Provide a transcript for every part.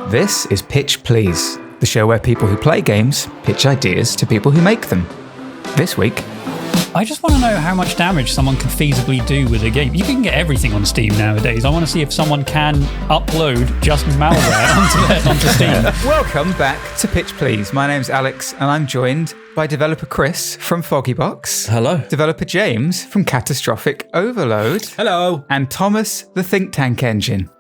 This is Pitch Please, the show where people who play games pitch ideas to people who make them. This week... I just want to know how much damage someone could feasibly do with a game. You can get everything on Steam nowadays. I want to see if someone can upload just malware onto Steam. Welcome back to Pitch Please. My name's Alex, and I'm joined by developer Chris from Foggybox. Hello. Developer James from Catastrophic Overload. Hello. And Thomas, the Think Tank Engine.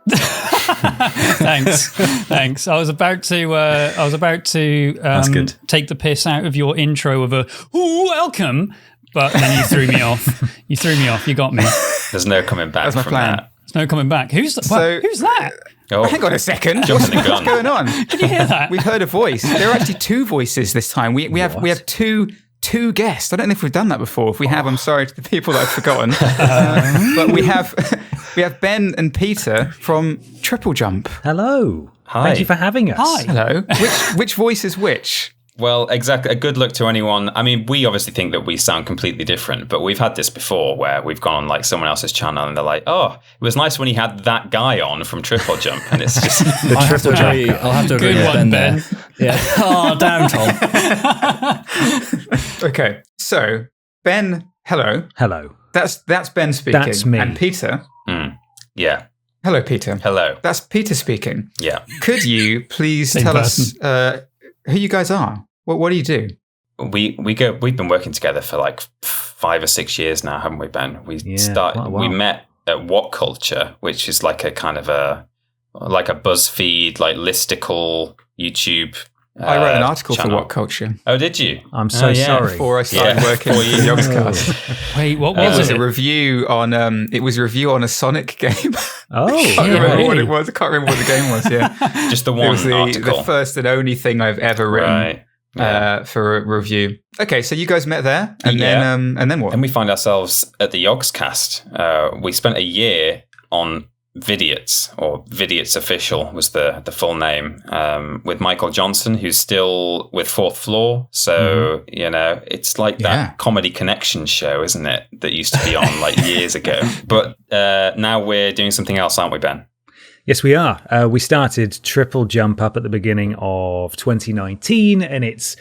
Thanks. I was about to That's good. take the piss out of your intro of a welcome, but then you threw me off. You got me. There's no coming back That's my from plan. that. There's no coming back. Who's that? Oh, Hang on a second. Jumping the gun. What's going on? Did you hear that? We've heard a voice. There are actually two voices this time. We have two guests. I don't know if we've done that before. If we have, I'm sorry to the people that I've forgotten. But we have Ben and Peter from Triple Jump. Hello. Hi. Thank you for having us. Hi. Hello. Which voice is which? Well, exactly. A good look to anyone. I mean, we obviously think that we sound completely different, but we've had this before where we've gone on like someone else's channel and they're like, "Oh, it was nice when you had that guy on from Triple Jump," and it's just The triple J. I'll have to agree Good with one, Ben. Yeah. Oh, damn, Tom. Okay. So Ben, hello. Hello. That's Ben speaking. That's me. And Peter. yeah. Hello, Peter. Hello. That's Peter speaking. Yeah. Could you please Same tell person. us who you guys are? What do you do? We've been working together for like 5 or 6 years now, haven't we, Ben? quite a while. We met at What Culture, which is like a kind of a BuzzFeed, like listicle YouTube. I wrote an article channel. for What Culture Oh, did you? I'm so sorry. before I started working for Yogscast. Wait, what It was was it? a review on a Sonic game. Oh, I can't remember really? what it was. I can't remember what the game was. Yeah, Just the it one was article. the first and only thing I've ever written Right. Yeah. for a review. Okay, so you guys met there, and Yeah. then what? And we find ourselves at the Yogscast. We spent a year on Vidiots, or Vidiots Official was the full name, with Michael Johnson, who's still with Fourth Floor. So, it's like that Yeah. comedy connection show, isn't it? That used to be on like years ago. But now we're doing something else, aren't we, Ben? Yes, we are. We started Triple Jump up at the beginning of 2019, and it's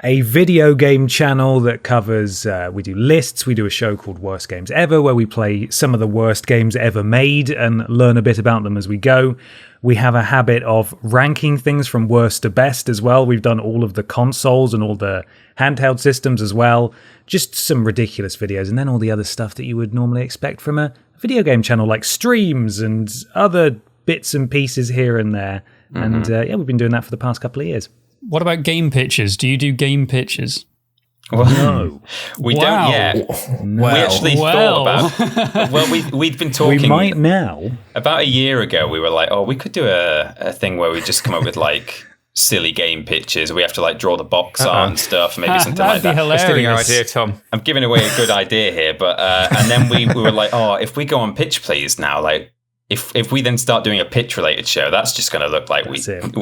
a video game channel that covers, we do lists, we do a show called Worst Games Ever, where we play some of the worst games ever made and learn a bit about them as we go. We have a habit of ranking things from worst to best as well. We've done all of the consoles and all the handheld systems as well. Just some ridiculous videos, and then all the other stuff that you would normally expect from a video game channel, like streams and other bits and pieces here and there. And we've been doing that for the past couple of years. What about game pitches? Do you do game pitches? Well, No. we Wow. don't yet. We actually thought about. Well, we'd been talking. We might now. About a year ago, we were like, "Oh, we could do a thing where we just come up with like silly game pitches. We have to like draw the box art and stuff, maybe something like That'd be that." hilarious. Stealing our idea, Tom. I'm giving away a good idea here, but and then we were like, "Oh, if we go on Pitch Please now, like if we then start doing a pitch related show, that's just going to look like That's it.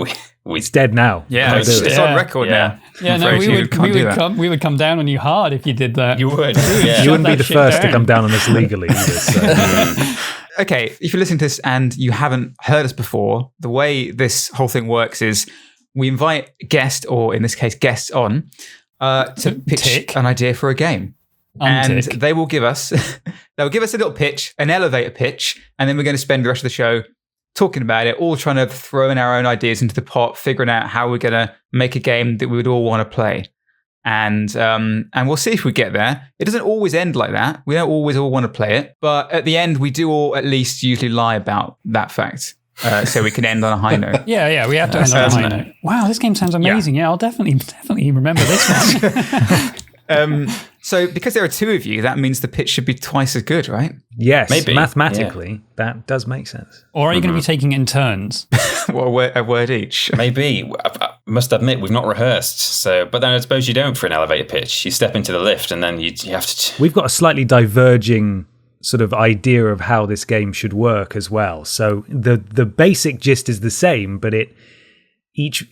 we It's dead now. Yeah, Can't it's, do it. it's on record now. Yeah, I'm no, afraid we you would can't do that. we would come down on you hard if you did that. You would, You yeah. wouldn't be that the shit first to down. come down on us legally either. So. Okay, if you're listening to this and you haven't heard us before, the way this whole thing works is we invite a guest, or in this case, guests on, to pitch Tick. an idea for a game. And Untick. they will give us a little pitch, an elevator pitch, and then we're going to spend the rest of the show talking about it, all trying to throw in our own ideas into the pot, figuring out how we're going to make a game that we would all want to play. And we'll see if we get there. It doesn't always end like that. We don't always all want to play it. But at the end, we do all at least usually lie about that fact. So we can end on a high note. Yeah, we have to end on a high note. Wow, this game sounds amazing. Yeah, I'll definitely remember this one. So because there are two of you, that means the pitch should be twice as good, right? Yes, Maybe, mathematically, that does make sense. Or are you going to be taking it in turns? Well, a word each. Maybe. I must admit, we've not rehearsed. So, but then I suppose you don't for an elevator pitch. You step into the lift and then you have to. We've got a slightly diverging sort of idea of how this game should work as well. So the basic gist is the same, but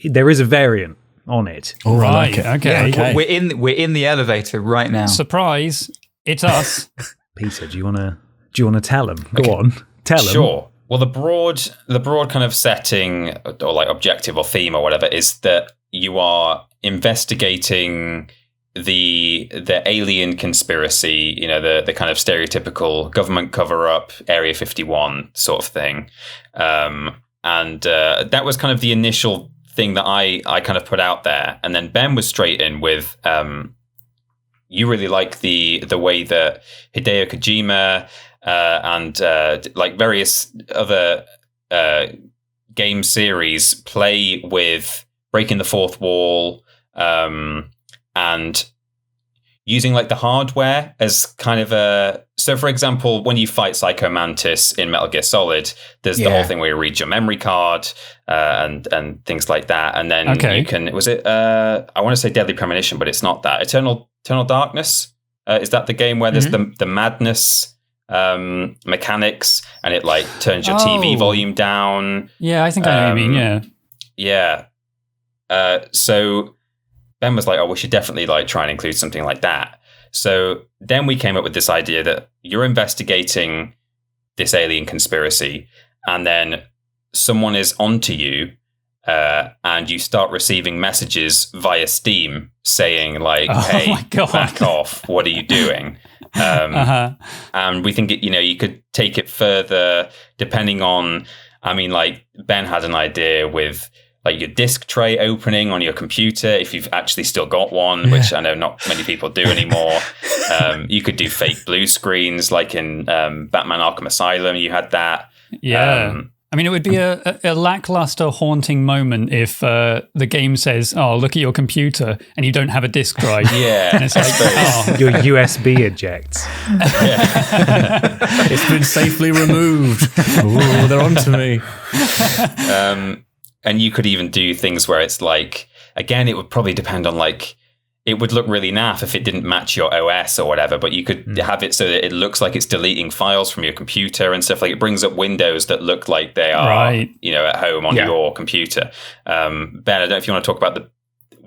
there is a variant on it. Oh, Right, I like it. okay. Okay. We're in the elevator right now. Surprise, it's us. Peter, do you want to tell him? Go on, tell him. Sure. Well, the broad kind of setting or like objective or theme or whatever is that you are investigating the alien conspiracy, the kind of stereotypical government cover-up, Area 51 sort of thing. And that was kind of the initial thing that I kind of put out there. And then Ben was straight in with, you really like the way that Hideo Kojima and like various other game series play with breaking the fourth wall, and using like the hardware as kind of so for example, when you fight Psycho Mantis in Metal Gear Solid, there's the whole thing where you read your memory card and things like that, and then you can, was it I want to say Deadly Premonition, but it's not that. Eternal Darkness, is that the game where there's the madness mechanics, and it like turns your TV volume down? Yeah, I think I know what you mean. Yeah. So Ben was like, oh, we should definitely like try and include something like that. So then we came up with this idea that you're investigating this alien conspiracy, and then someone is onto you, and you start receiving messages via Steam saying like, hey, back off, what are you doing? And we think you could take it further depending on, I mean, like Ben had an idea with like your disk tray opening on your computer, if you've actually still got one, which I know not many people do anymore. You could do fake blue screens, like in Batman Arkham Asylum, you had that. Yeah. I mean, it would be a lackluster, haunting moment if the game says, oh, look at your computer, and you don't have a disk drive. Yeah. And it's like, your USB ejects. It's been safely removed. Ooh, they're onto me. And you could even do things where it's like, again, it would probably depend on like, it would look really naff if it didn't match your OS or whatever, but you could have it so that it looks like it's deleting files from your computer and stuff. Like it brings up windows that look like they are, at home on your computer. Ben, I don't know if you want to talk about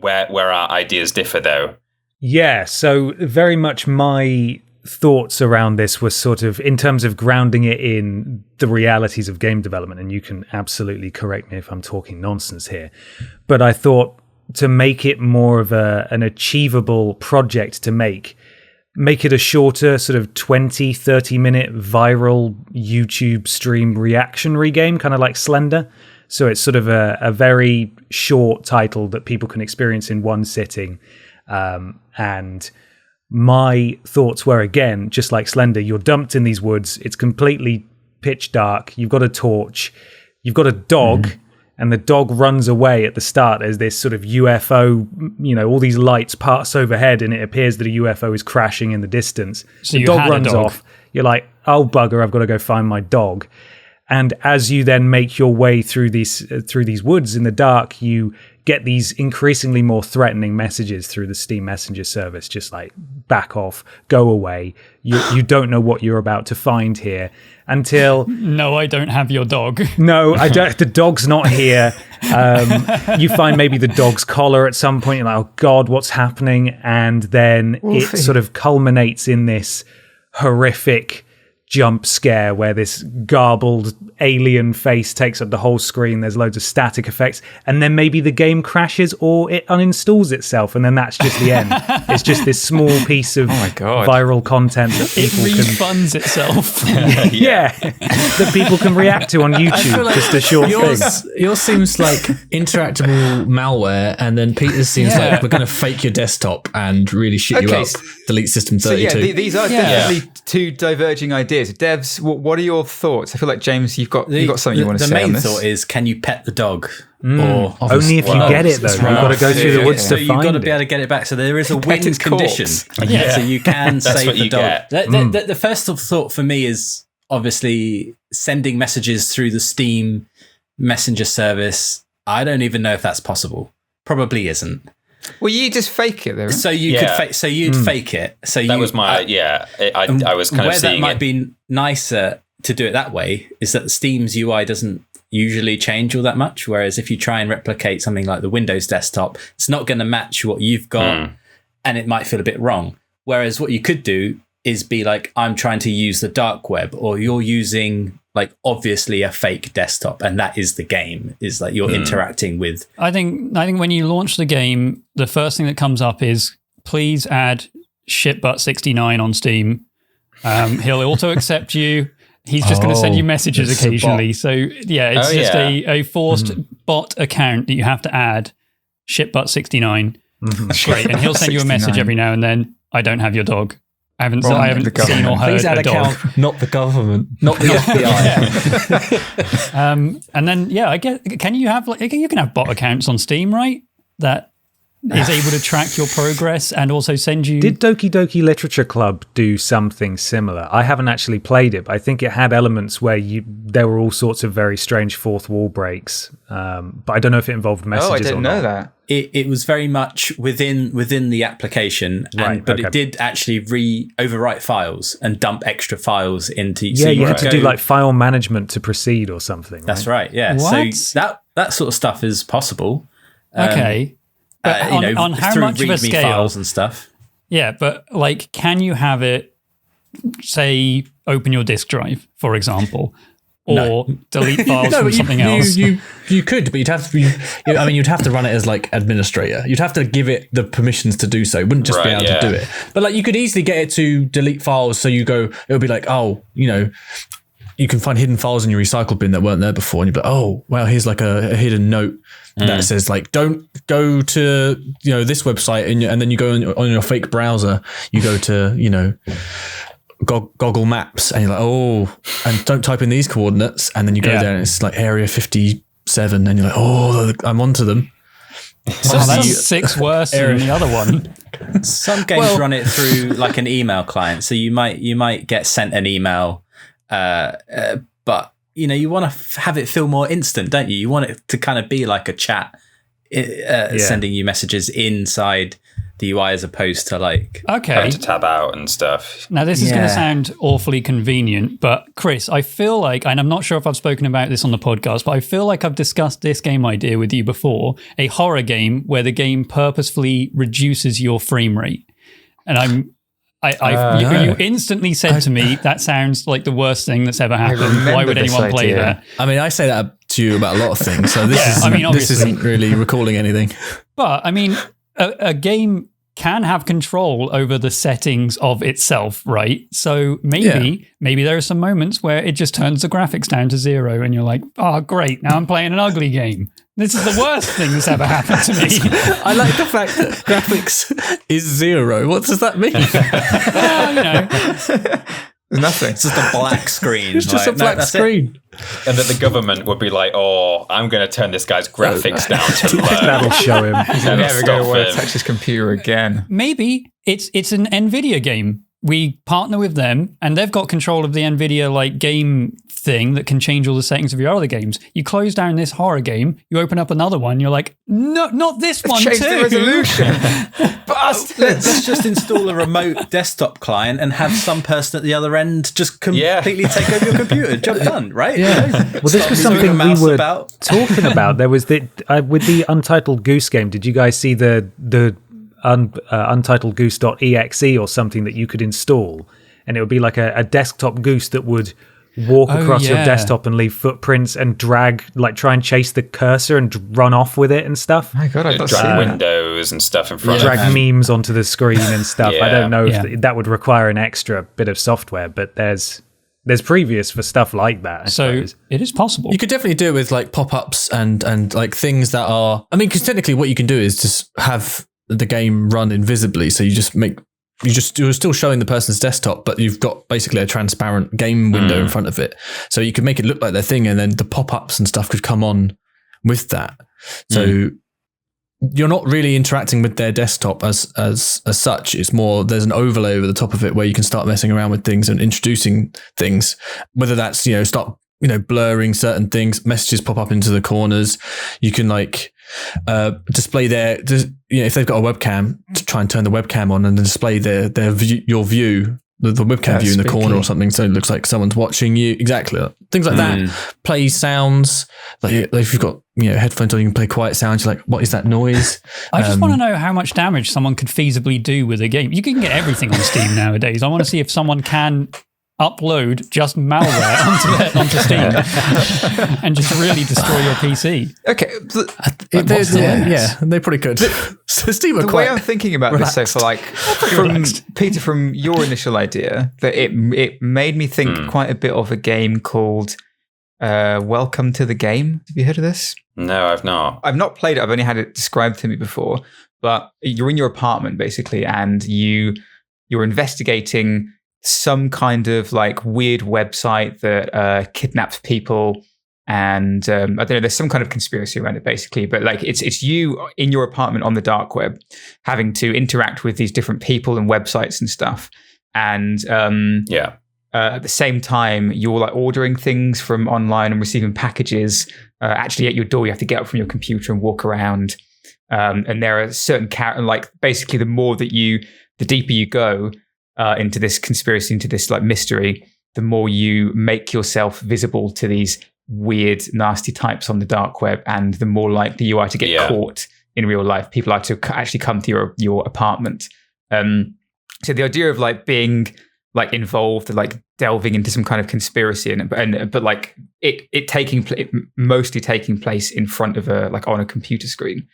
where our ideas differ though. Yeah, so very much my thoughts around this was sort of in terms of grounding it in the realities of game development, and you can absolutely correct me if I'm talking nonsense here, but I thought to make it more of an achievable project to make it a shorter sort of 20-30 minute viral YouTube stream reactionary game, kind of like Slender. So it's sort of a very short title that people can experience in one sitting, and my thoughts were, again, just like Slender, you're dumped in these woods. It's completely pitch dark. You've got a torch. You've got a dog, and the dog runs away at the start as this sort of UFO, all these lights pass overhead, and it appears that a UFO is crashing in the distance. So the dog runs off. You're like, oh, bugger, I've got to go find my dog. And as you then make your way through these woods in the dark, you get these increasingly more threatening messages through the Steam Messenger service, just like, back off, go away. You don't know what you're about to find here until... No, I don't have your dog. No, I don't. The dog's not here. You find maybe the dog's collar at some point. You're like, oh God, what's happening? And then it sort of culminates in this horrific jump scare where this garbled alien face takes up the whole screen. There's loads of static effects, and then maybe the game crashes or it uninstalls itself, and then that's just the end. It's just this small piece of viral content that people refunds itself. That people can react to on YouTube. Like just a short thing. Yours seems like interactable malware, and then Peter's seems like we're going to fake your desktop and really shit you up. Delete System 32. So these are definitely two diverging ideas. Devs, what are your thoughts? I feel like, James, you've got something you want to say on this. The main thought is, can you pet the dog? Or only if you get it, though. You've got to go through the woods to find it. You've got to be able to get it back. So there is a win condition. So you can save the dog. The first thought for me is obviously sending messages through the Steam Messenger service. I don't even know if that's possible. Probably isn't. Well, you just fake it, though. So you could fake. So you'd fake it. So that was my I was kind of seeing where that might be nicer to do it that way is that the Steam's UI doesn't usually change all that much. Whereas if you try and replicate something like the Windows desktop, it's not going to match what you've got, and it might feel a bit wrong. Whereas what you could do is be like, I'm trying to use the dark web, or you're using like obviously a fake desktop, and that is the game. Is like you're interacting with. I think when you launch the game, the first thing that comes up is please add shitbutt69 on Steam. He'll auto accept you. He's just going to send you messages occasionally. So yeah, it's a forced bot account that you have to add shitbutt69. Great, and he'll send you a message every now and then. I don't have your dog. I haven't seen or heard Please add a dog. account, not the government, not the FBI. And then I get. Can you have you can have bot accounts on Steam, right? That is able to track your progress and also send you. Did Doki Doki Literature Club do something similar? I haven't actually played it, but I think it had elements where there were all sorts of very strange fourth wall breaks. But I don't know if it involved messages. Oh, I didn't know that. It was very much within the application, but it did actually overwrite files and dump extra files into. Yeah, you had to do like file management to proceed or something. That's right. Yeah, what? So that sort of stuff is possible. Okay. But on how much of a scale? Files and stuff. Yeah, but like, can you have it, say, open your disk drive, for example, or delete files from something else? You could, but you'd have to. You'd have to run it as like administrator. You'd have to give it the permissions to do so. You wouldn't just be able to do it. But like, you could easily get it to delete files. So you go, it'll be like, you can find hidden files in your recycle bin that weren't there before, and you'd be like, oh, well, here's like a hidden note that says like, don't go to this website, and then you go on your fake browser, you go to Google Maps, and you're like, oh, and don't type in these coordinates, and then you go there, and it's like Area 57, and you're like, oh, I'm onto them. So that's 6 worse than the other one. Some games run it through like an email client, so you might get sent an email. But you want to have it feel more instant, don't you? You want it to kind of be like a chat, sending you messages inside the UI as opposed to like having to tab out and stuff. Now this is going to sound awfully convenient, but Chris, I feel like, and I'm not sure if I've spoken about this on the podcast, but I feel like I've discussed this game idea with you before, a horror game where the game purposefully reduces your frame rate. And you instantly said to me, that sounds like the worst thing that's ever happened. Why would anyone play that? I mean, I say that to you about a lot of things, so this isn't really recalling anything. But I mean, a game can have control over the settings of itself, right? So maybe there are some moments where it just turns the graphics down to 0 and you're like, oh, great, now I'm playing an ugly game. This is the worst thing that's ever happened to me. I like the fact that graphics is 0. What does that mean? There's nothing. It's just a black screen. It's just a black screen. And that the government would be like, oh, I'm going to turn this guy's graphics down to low. That'll show him. He's never going to want to touch his computer again. Maybe it's an NVIDIA game. We partner with them, and they've got control of the NVIDIA like game thing that can change all the settings of your other games. You close down this horror game, you open up another one, you're like, no, not this one too. Change the resolution. Let's just install a remote desktop client and have some person at the other end just completely take over your computer. Job done, right? Yeah. Well, this was something we were talking about. There was with the Untitled Goose game. Did you guys see the Untitled Goose.exe or something that you could install, and it would be like a desktop goose that would walk across your desktop and leave footprints and try and chase the cursor and run off with it and stuff. My God, I've drag windows and stuff in front. Drag memes onto the screen and stuff. I don't know if that would require an extra bit of software, but there's previous for stuff like that. So it is possible. You could definitely do it with like pop-ups and like things that are. I mean, because technically, what you can do is just have the game run invisibly. So you're still showing the person's desktop, but you've got basically a transparent game window in front of it. So you could make it look like their thing, and then the pop-ups and stuff could come on with that. So you're not really interacting with their desktop as such. It's more, there's an overlay over the top of it where you can start messing around with things and introducing things, whether that's, start, blurring certain things, messages pop up into the corners. You can like, display their, if they've got a webcam, to try and turn the webcam on and then display their view, your view, the webcam view in the corner or something, so it looks like someone's watching you. Exactly, things like that. Play sounds, like if you've got headphones on, you can play quiet sounds. You're like, what is that noise? I just want to know how much damage someone could feasibly do with a game. You can get everything on Steam nowadays. I want to see if someone can upload just malware onto Steam and just really destroy your PC. Okay, they probably could. So Steam the way I'm thinking about relaxed. This, so for like, Peter, from your initial idea, that it made me think quite a bit of a game called Welcome to the Game. Have you heard of this? No, I've not. I've not played it. I've only had it described to me before. But you're in your apartment basically, and you're investigating some kind of like weird website that kidnaps people, and I don't know. There's some kind of conspiracy around it, basically. But like, it's you in your apartment on the dark web, having to interact with these different people and websites and stuff. And at the same time, you're like ordering things from online and receiving packages. Actually, at your door, you have to get up from your computer and walk around. And there are certain like basically, the deeper you go into this conspiracy, into this like mystery, the more you make yourself visible to these weird, nasty types on the dark web, and the more likely you are to get caught in real life. People are to actually come to your apartment. So the idea of like being like involved, like delving into some kind of conspiracy, but like it mostly taking place in front of on a computer screen,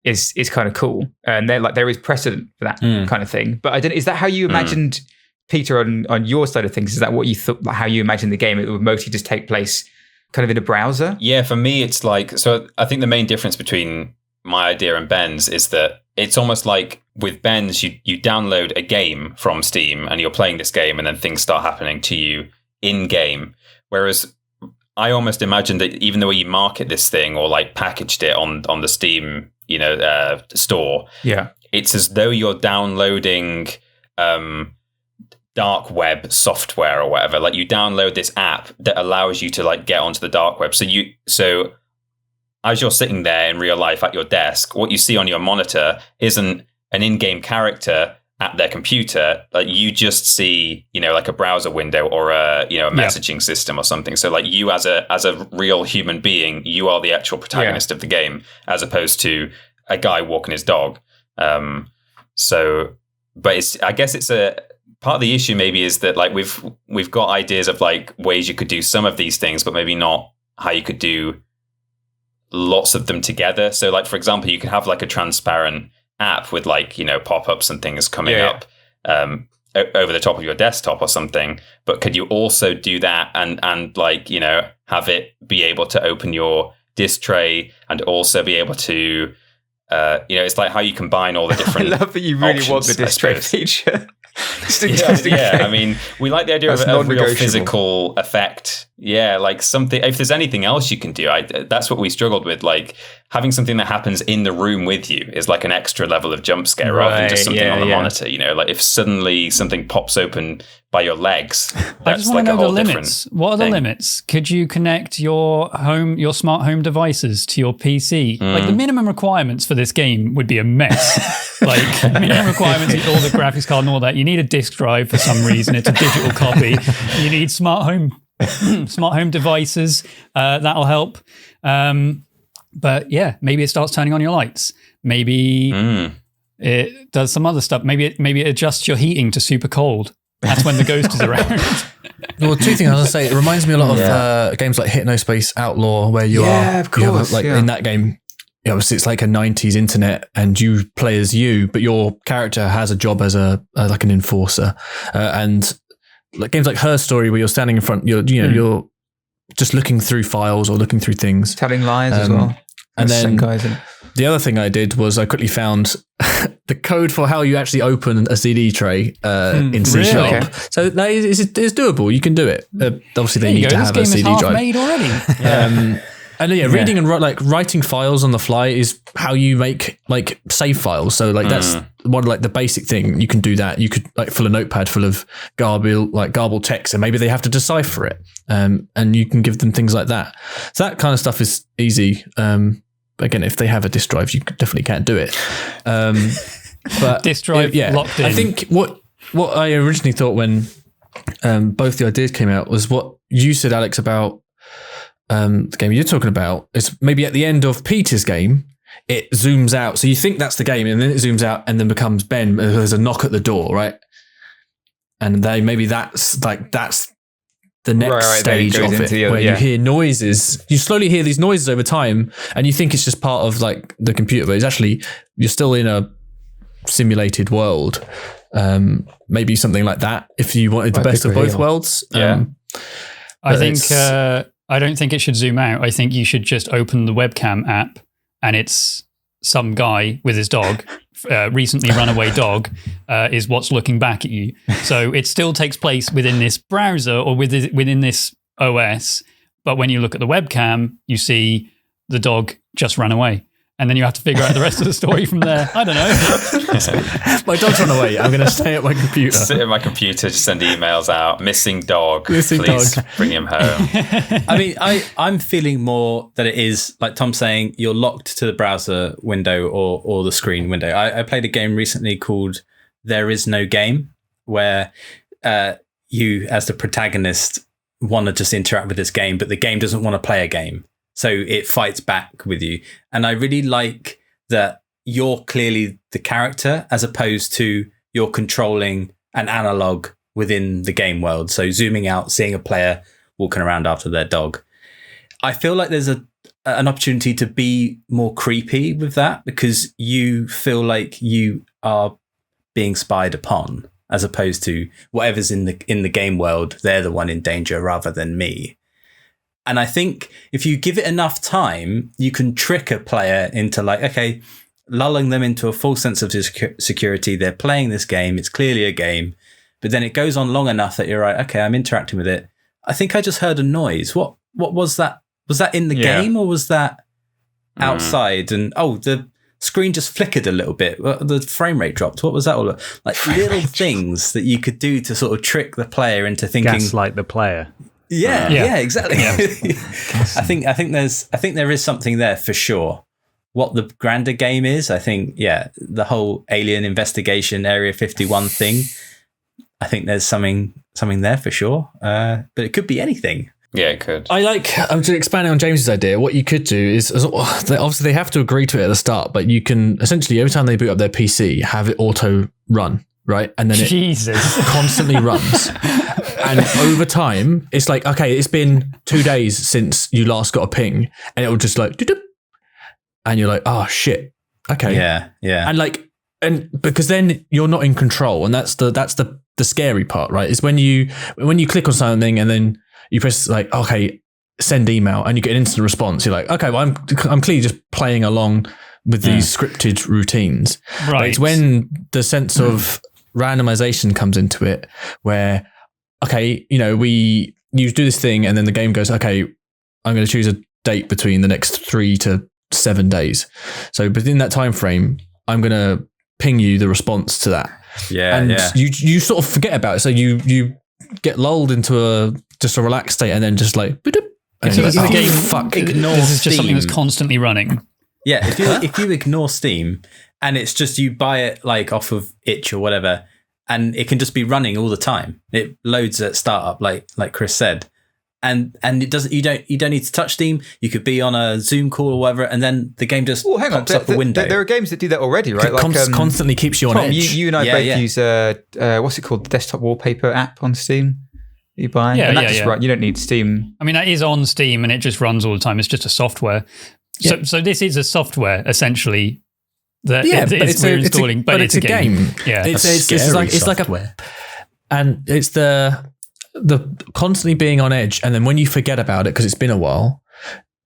is kind of cool. And there is precedent for that kind of thing. But I don't. Is that how you imagined, Peter, on your side of things? Is that what you thought? Like how you imagined the game? It would mostly just take place kind of in a browser. Yeah, for me, it's like, so I think the main difference between my idea and Ben's is that it's almost like with Ben's, you download a game from Steam and you're playing this game, and then things start happening to you in game. Whereas I almost imagined that even the way you market this thing or like packaged it on the Steam, store, it's as though you're downloading dark web software or whatever. Like you download this app that allows you to like get onto the dark web. So as you're sitting there in real life at your desk, what you see on your monitor isn't an in-game character at their computer. Like you just see, like a browser window or a messaging system or something. So like you as a real human being, you are the actual protagonist of the game, as opposed to a guy walking his dog. But I guess it's a part of the issue maybe is that like we've got ideas of like ways you could do some of these things, but maybe not how you could do lots of them together. So like, for example, you could have like a transparent app with like, pop-ups and things coming up over the top of your desktop or something. But could you also do that and like, have it be able to open your disk tray and also be able to, it's like how you combine all the different I love that you really want the disk tray feature. Yeah. I mean, we like the idea of a real physical effect. Yeah, like something. If there's anything else you can do, that's what we struggled with. Like having something that happens in the room with you is like an extra level of jump scare rather than just something on the monitor. Like if suddenly something pops open by your legs, that's I just want like to know a whole the different limits. What are the limits? Could you connect your smart home devices to your PC? Like the minimum requirements for this game would be a mess. Like minimum requirements, all the graphics card and all that. You need a disk drive for some reason. It's a digital copy. You need smart home devices. That'll help. But yeah, maybe it starts turning on your lights. Maybe it does some other stuff. Maybe it adjusts your heating to super cold. That's when the ghost is around. Well, two things I was going to say. It reminds me a lot of games like Hypnospace Outlaw, where you in that game, obviously it's like a 90s internet and you play as you, but your character has a job as like an enforcer. And like games like Her Story, where you're standing in front, you're just looking through files or looking through things. Telling lies as well. And then the other thing I did was I quickly found the code for how you actually open a CD tray in C#. Really? Okay. So that is, it's doable. You can do it. Obviously, they need to have a CD drive. Made already. And reading and writing files on the fly is how you make like save files. So like that's one like the basic thing. You can do that. You could like fill a notepad full of garbled text, and maybe they have to decipher it. And you can give them things like that. So that kind of stuff is easy. Again, if they have a disk drive, you definitely can't do it. But disk drive locked in. I think what I originally thought when both the ideas came out was what you said, Alex, about the game you're talking about is maybe at the end of Peter's game, it zooms out. So you think that's the game, and then it zooms out and then becomes Ben. There's a knock at the door, right? and maybe that's the next stage of it, where you hear noises. You slowly hear these noises over time, and you think it's just part of like the computer, but it's actually you're still in a simulated world. Maybe something like that. If you wanted the best of both worlds, I think I don't think it should zoom out. I think you should just open the webcam app, and it's some guy with his dog, recently runaway dog, is what's looking back at you. So it still takes place within this browser or within this OS. But when you look at the webcam, you see the dog just run away. And then you have to figure out the rest of the story from there. I don't know. My dog's run away. I'm going to stay at my computer. Sit at my computer, just send emails out. Missing dog. Please bring him home. I mean, I'm feeling more that it is, like Tom's saying, you're locked to the browser window or the screen window. I played a game recently called There Is No Game, where you, as the protagonist, want to just interact with this game, but the game doesn't want to play a game. So it fights back with you. And I really like that you're clearly the character as opposed to you're controlling an analog within the game world. So zooming out, seeing a player walking around after their dog. I feel like there's an opportunity to be more creepy with that because you feel like you are being spied upon as opposed to whatever's in the game world, they're the one in danger rather than me. And I think if you give it enough time, you can trick a player into like, okay, lulling them into a false sense of security. They're playing this game. It's clearly a game. But then it goes on long enough that you're right, okay, I'm interacting with it. I think I just heard a noise. What was that? Was that in the game or was that outside? And the screen just flickered a little bit. The frame rate dropped. What was that all about? Like little things that you could do to sort of trick the player into thinking. Gaslight the player. Yeah, exactly. Yeah. I think there is something there for sure. What the grander game is, I think, the whole alien investigation Area 51 thing. I think there's something there for sure. But it could be anything. Yeah, it could. I'm just expanding on James's idea. What you could do is, obviously they have to agree to it at the start, but you can essentially every time they boot up their PC, have it auto run, right? And then it constantly runs. And over time, it's like, okay, it's been 2 days since you last got a ping, and it will just like, and you're like, oh shit, okay, yeah, and because then you're not in control, and that's the scary part, right? Is when you click on something and then you press like, okay, send email, and you get an instant response. You're like, okay, well, I'm clearly just playing along with these scripted routines. Right. But it's when the sense of randomization comes into it, where okay, you do this thing and then the game goes, okay, I'm going to choose a date between the next 3 to 7 days. So within that time frame, I'm going to ping you the response to that. Yeah. And you sort of forget about it. So you get lulled into just a relaxed state and then just like, and so like, the game ignore this is just Steam. something that's constantly running. Yeah, if you ignore Steam and it's just you buy it like off of itch or whatever, and it can just be running all the time. It loads at startup, like Chris said, and it doesn't. You don't need to touch Steam. You could be on a Zoom call or whatever, and then the game just pops up a window. There are games that do that already, right? It constantly keeps you on edge. You and I both use what's it called, the desktop wallpaper app on Steam. You buy, and that just run. You don't need Steam. I mean, that is on Steam, and it just runs all the time. It's just a software. So this is a software essentially. We're installing, but it's a game. Yeah, it's like and it's the constantly being on edge, and then when you forget about it because it's been a while,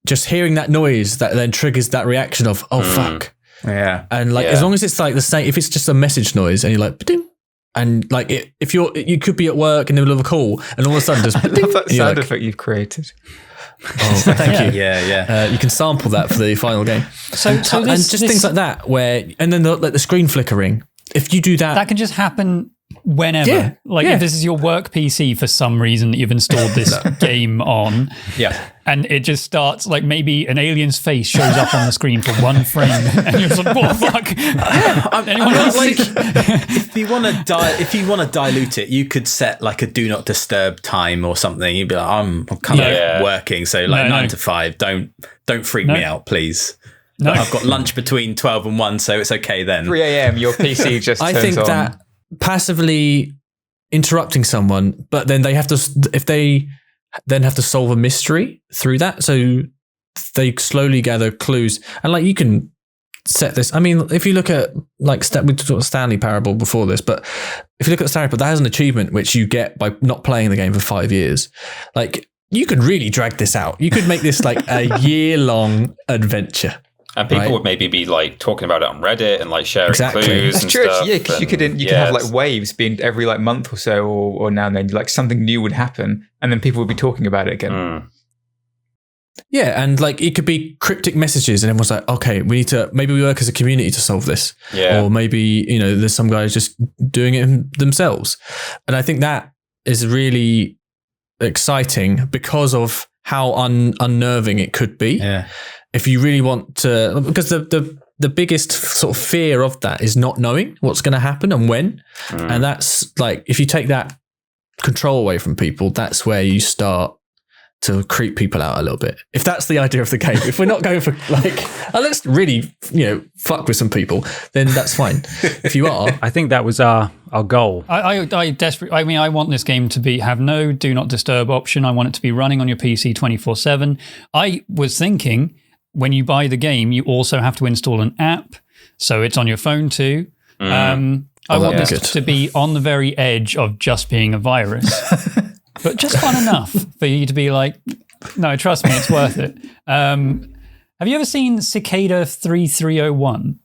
just hearing that noise that then triggers that reaction of fuck. Yeah, and as long as it's like the same, if it's just a message noise and you're like, ba-ding, and like if you could be at work in the middle of a call and all of a sudden just I love that sound effect you've created. Oh, thank you. Yeah. You can sample that for the final game. So and things like that, and then the screen flickering. If you do that can just happen whenever. Yeah, if this is your work PC for some reason that you've installed this game on, and it just starts like maybe an alien's face shows up on the screen for one frame, and you're just like, "What the fuck?" If you want to dilute it, you could set like a do not disturb time or something. You'd be like, "I'm kind of working, so like 9 to 5. Don't freak me out, please." No. I've got lunch between 12 and 1, so it's okay then. 3 a.m. Your PC just turns on. I think that passively interrupting someone, but then they have to, if they then have to solve a mystery through that. So they slowly gather clues, and like you can set this. I mean, if you look at like we talked about Stanley Parable before this, but if you look at Stanley Parable, that has an achievement which you get by not playing the game for 5 years. Like you could really drag this out. You could make this like a year-long adventure. And people would maybe be like talking about it on Reddit and like sharing clues. That's and true. stuff. Yeah, because you could have like waves being every like month or so, or now and then, like something new would happen, and then people would be talking about it again. Yeah, and like it could be cryptic messages, and everyone's like, okay, maybe we work as a community to solve this. Yeah. Or maybe, there's some guys just doing it themselves. And I think that is really exciting because of how unnerving it could be. Yeah. If you really want to, because the biggest sort of fear of that is not knowing what's going to happen and when. And that's like, if you take that control away from people, that's where you start to creep people out a little bit. If that's the idea of the game, if we're not going for like, let's really, fuck with some people, then that's fine. If you are, I think that was our goal. I desperately, I mean, I want this game to have no do not disturb option. I want it to be running on your PC 24/7. I was thinking, when you buy the game, you also have to install an app, so it's on your phone too. I want this to be on the very edge of just being a virus, but just fun enough for you to be like, no, trust me, it's worth it. Have you ever seen Cicada 3301?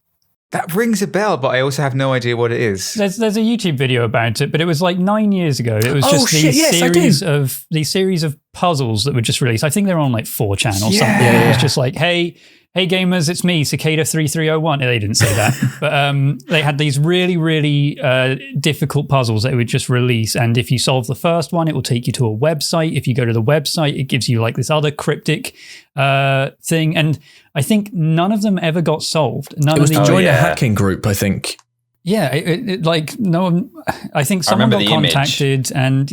That rings a bell, but I also have no idea what it is. There's a YouTube video about it, but it was like 9 years ago. It was just these series of puzzles that were just released. I think they're on like 4chan or something. It was just like, hey gamers, it's me, Cicada 3301. They didn't say that, but they had these really, really difficult puzzles that it would just release. And if you solve the first one, it will take you to a website. If you go to the website, it gives you like this other cryptic thing. And I think none of them ever got solved. It was to join a hacking group, I think. Yeah, it like no one. I think someone got contacted, and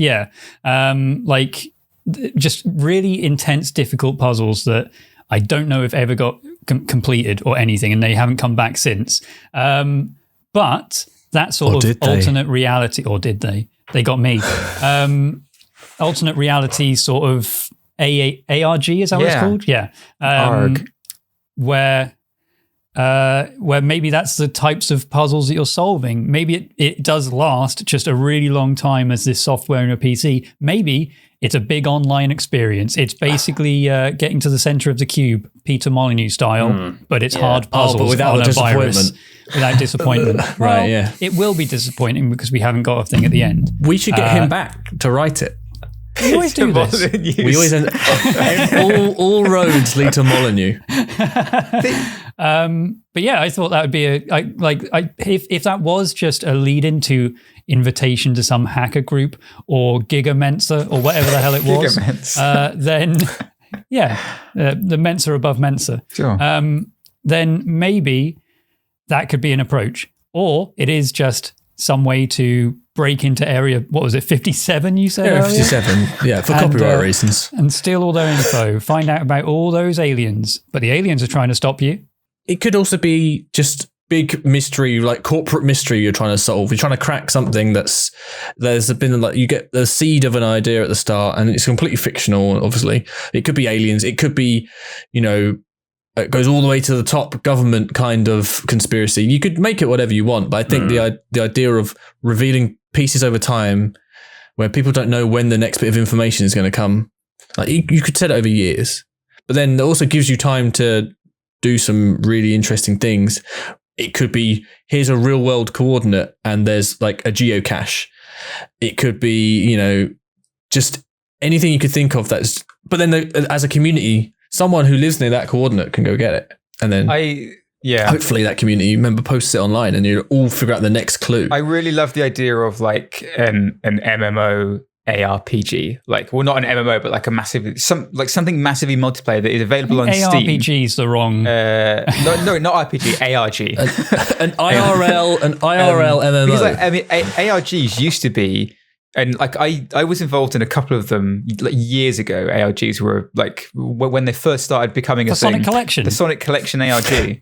just really intense, difficult puzzles that I don't know if ever got completed or anything, and they haven't come back since. But that sort of alternate reality, or did they? They got me. Alternate reality, sort of ARG, is that what it's called? Yeah. ARG. Where maybe that's the types of puzzles that you're solving. Maybe it does last just a really long time as this software in a PC. Maybe it's a big online experience. It's basically getting to the center of the cube, Peter Molyneux style, but it's hard puzzles but without on a disappointment. virus. Without disappointment. Right, yeah. It will be disappointing because we haven't got a thing at the end. We should get him back to write it. We always do this. We always all roads lead to Molyneux. But yeah, I thought that would be if that was just a lead into invitation to some hacker group or Giga Mensa or whatever the hell it was, then the Mensa above Mensa. Sure. Then maybe that could be an approach, or it is just some way to break into area, what was it, 57 you said earlier? 57, for copyright reasons. And steal all their info, find out about all those aliens. But the aliens are trying to stop you. It could also be just big mystery, like corporate mystery you're trying to solve. You're trying to crack something there's been like, you get the seed of an idea at the start and it's completely fictional, obviously. It could be aliens. It could be, it goes all the way to the top government kind of conspiracy. You could make it whatever you want, but I think the idea of revealing pieces over time where people don't know when the next bit of information is going to come, like you could set it over years, but then it also gives you time to do some really interesting things. It could be, here's a real world coordinate and there's like a geocache. It could be, just anything you could think of but then as a community, someone who lives near that coordinate can go get it. And then hopefully that community member posts it online and you all figure out the next clue. I really love the idea of like an MMO ARPG, like, well, not an MMO, but like something massively multiplayer that is available on Steam. ARPG is the wrong. No, not RPG. ARG. An IRL MMO. Because ARGs used to be, and like I was involved in a couple of them like years ago. ARGs were like when they first started becoming a thing. Sonic Collection. The Sonic Collection ARG.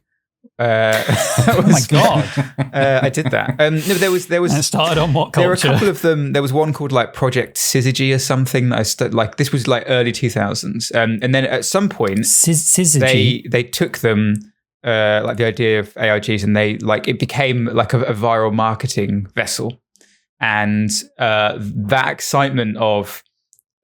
Oh my god! I did that. No, there was. And it started on what culture? There were a couple of them. There was one called like Project Syzygy or something. That this was like early 2000s, and then at some point, Syzygy. they took them like the idea of AIGs, and it became like a viral marketing vessel, and that excitement of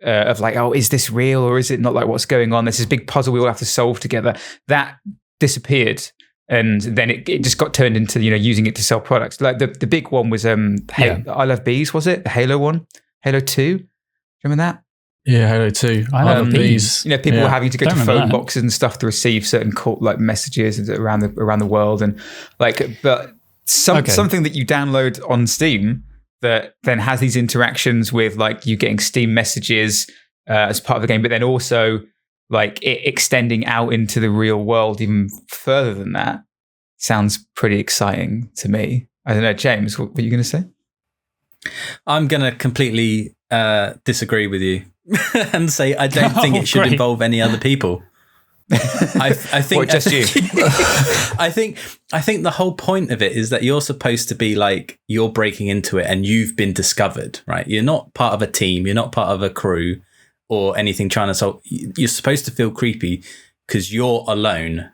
like, oh, is this real or is it not? Like, what's going on? There's this big puzzle we all have to solve together. That disappeared. And then it just got turned into, using it to sell products. Like the big one was I Love Bees, was it? The Halo one? Halo 2? Remember that? Yeah, Halo 2. I Love Bees. People were having to go to phone boxes and stuff to receive certain messages around the world. And but something that you download on Steam that then has these interactions with like you getting Steam messages as part of the game, but then also like it extending out into the real world even further than that sounds pretty exciting to me. I don't know, James, what were you going to say? I'm going to completely disagree with you and say I don't think it should involve any other people. I think or just you. I think the whole point of it is that you're supposed to be like you're breaking into it and you've been discovered, right? You're not part of a team, you're not part of a crew or anything trying to solve. You're supposed to feel creepy because you're alone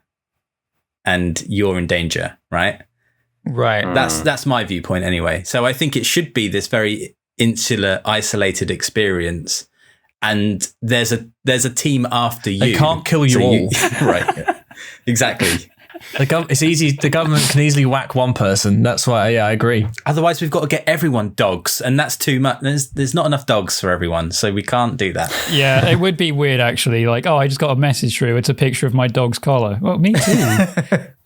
and you're in danger, right? Right. That's my viewpoint anyway. So I think it should be this very insular, isolated experience, and there's a team after you. They can't kill you all. Right. Exactly. It's easy. The government can easily whack one person. That's why, I agree. Otherwise, we've got to get everyone dogs, and that's too much. There's not enough dogs for everyone, so we can't do that. Yeah, it would be weird, actually. Like, I just got a message through. It's a picture of my dog's collar. Well, me too. You're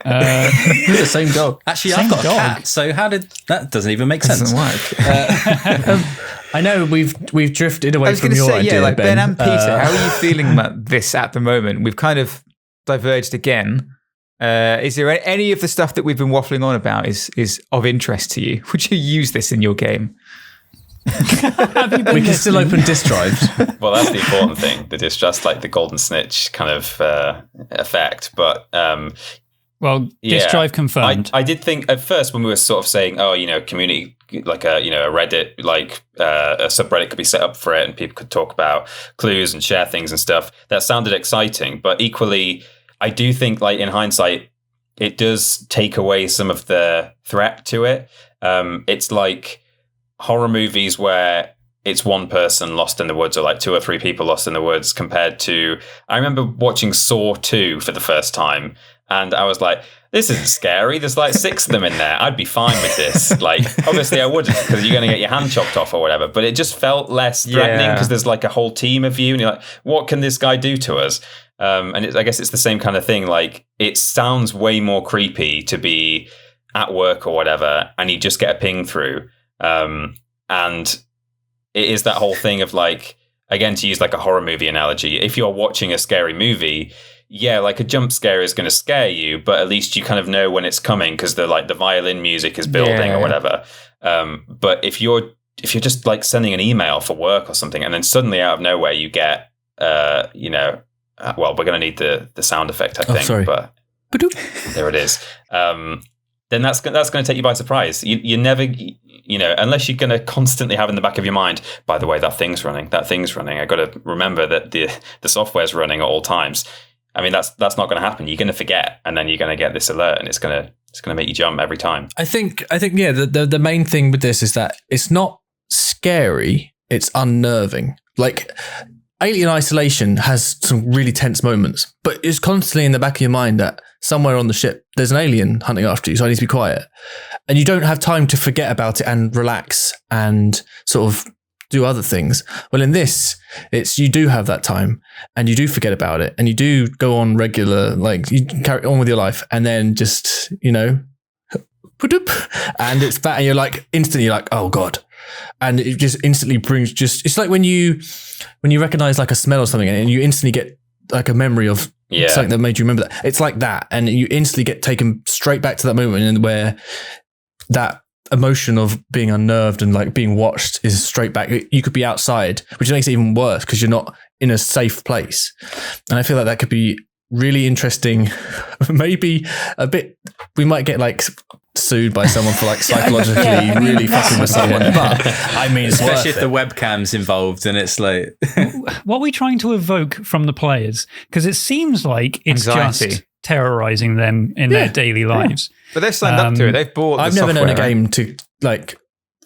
the same dog. Actually, I've got a cat, so that doesn't even make sense. Doesn't work. I know we've drifted away from your idea, like Ben and Peter, how are you feeling about this at the moment? We've kind of diverged again. Is there any of the stuff that we've been waffling on about is of interest to you? Would you use this in your game? We can still open disk drives. Well, that's the important thing. That it's just like the golden snitch kind of effect. But disk drive confirmed. I did think at first when we were sort of saying, community, like a Reddit, like a subreddit could be set up for it and people could talk about clues and share things and stuff. That sounded exciting, but equally, I do think, like in hindsight, it does take away some of the threat to it. It's like horror movies where it's one person lost in the woods or like two or three people lost in the woods compared to, I remember watching Saw 2 for the first time and I was like, this isn't scary. There's like 6 of them in there. I'd be fine with this. Like, obviously I wouldn't because you're going to get your hand chopped off or whatever, but it just felt less threatening because there's like a whole team of you and you're like, what can this guy do to us? And I guess it's the same kind of thing. Like, it sounds way more creepy to be at work or whatever, and you just get a ping through. And it is that whole thing of like, again, to use like a horror movie analogy, if you're watching a scary movie, like a jump scare is going to scare you, but at least you kind of know when it's coming because the violin music is building or whatever. But if you're just like sending an email for work or something, and then suddenly out of nowhere you get, well, we're going to need the sound effect, I think. Sorry. But there it is. Then that's going to take you by surprise. You never, unless you're going to constantly have in the back of your mind, by the way, that thing's running. I got to remember that the software's running at all times. I mean, that's not going to happen. You're going to forget, and then you're going to get this alert, and it's going to make you jump every time. I think, the main thing with this is that it's not scary, it's unnerving. Like, Alien Isolation has some really tense moments, but it's constantly in the back of your mind that somewhere on the ship, there's an alien hunting after you, so I need to be quiet. And you don't have time to forget about it and relax and sort of do other things. Well, in this, you do have that time and you do forget about it and you do go on regular, like you carry on with your life and then just, and it's that and you're like, instantly like, oh God. And it just instantly brings it's like when you recognize like a smell or something and you instantly get like a memory of something that made you remember that. It's like that. And you instantly get taken straight back to that moment and where that emotion of being unnerved and like being watched is straight back. You could be outside, which makes it even worse because you're not in a safe place. And I feel like that could be really interesting. Maybe a bit. We might get like sued by someone for like psychologically really fucking with someone. But I mean, especially if the webcam's involved and it's like, what are we trying to evoke from the players? Because it seems like it's Anxiety. just terrorizing them in their daily lives. But they've signed up to it. They've bought. I've never known a game to like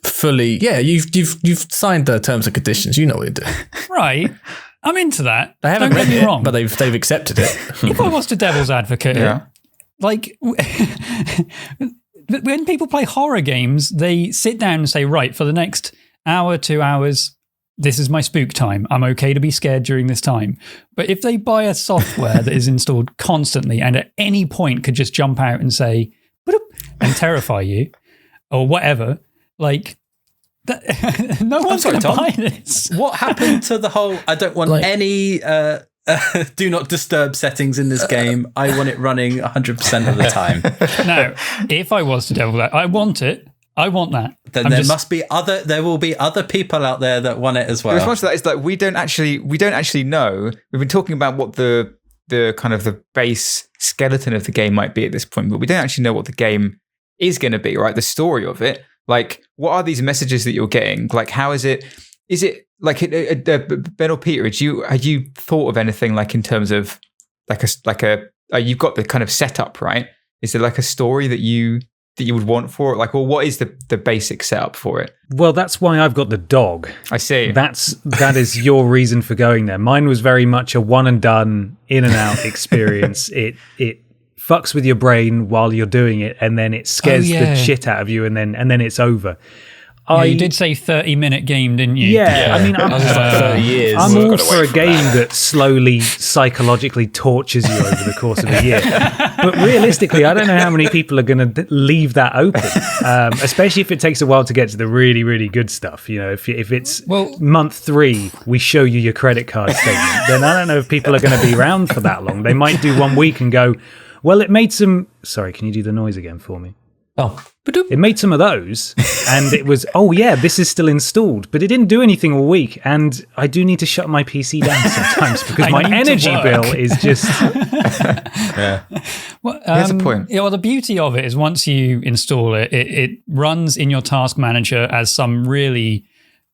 fully. Yeah, you've signed the terms and conditions. You know what you're doing, right? I'm into that. They haven't Don't read get me it, wrong. but they've accepted it. If I was to devil's advocate, Yeah. like when people play horror games, they sit down and say, right, for the next hour, 2 hours, this is my spook time. I'm okay to be scared during this time. But if they buy a software that is installed constantly and at any point could just jump out and say, "Boop," and terrify you or whatever, like, no one's going to buy this. what happened to the whole, I don't want any do not disturb settings in this game. I want it running 100% of the time. Now, if I was to devil that, I want it. I want that. Then there will be other people out there that want it as well. The response to that is like we don't actually know. We've been talking about what the kind of the base skeleton of the game might be at this point, but we don't actually know what the game is going to be, right? The story of it. Like, what are these messages that you're getting? Like, how is it? Is it like Ben or Peter? Had you thought of anything like in terms of you've got the kind of setup, right? Is there like a story that you would want for it? Like, well, what is the basic setup for it? Well, that's why I've got the dog. I see. That is your reason for going there. Mine was very much a one and done, in and out experience. It fucks with your brain while you're doing it, and then it scares the shit out of you, and then it's over. Yeah, you did say 30-minute game, didn't you? Yeah, I mean, I was like 30 years. I'm all for a game that slowly psychologically tortures you over the course of a year. But realistically, I don't know how many people are going to leave that open, especially if it takes a while to get to the really, really good stuff. You know, if it's month 3, we show you your credit card statement, then I don't know if people are going to be around for that long. They might do 1 week and go, well, it made some... Sorry, can you do the noise again for me? Oh, it made some of those, and it was, oh yeah, this is still installed, but it didn't do anything all week, and I do need to shut my PC down sometimes because my energy bill is just... Well, Here's a point. Yeah, well, the beauty of it is once you install it, it runs in your task manager as some really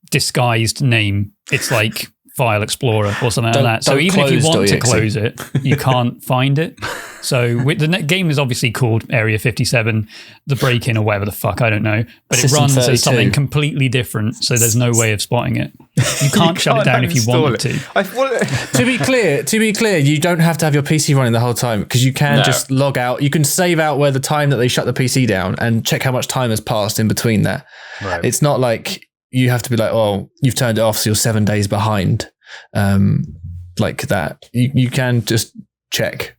disguised name. It's like File Explorer or something like that. So even if you want to close it, you can't find it. So the game is obviously called Area 57, the break-in or whatever the fuck, I don't know. But it runs as something completely different, so there's no way of spotting it. You can't shut it down if you wanted to. To be clear, you don't have to have your PC running the whole time because you can just log out. You can save out where the time that they shut the PC down and check how much time has passed in between that. Right. It's not like you have to be like, oh, you've turned it off, so you're 7 days behind. Like that. You can just check.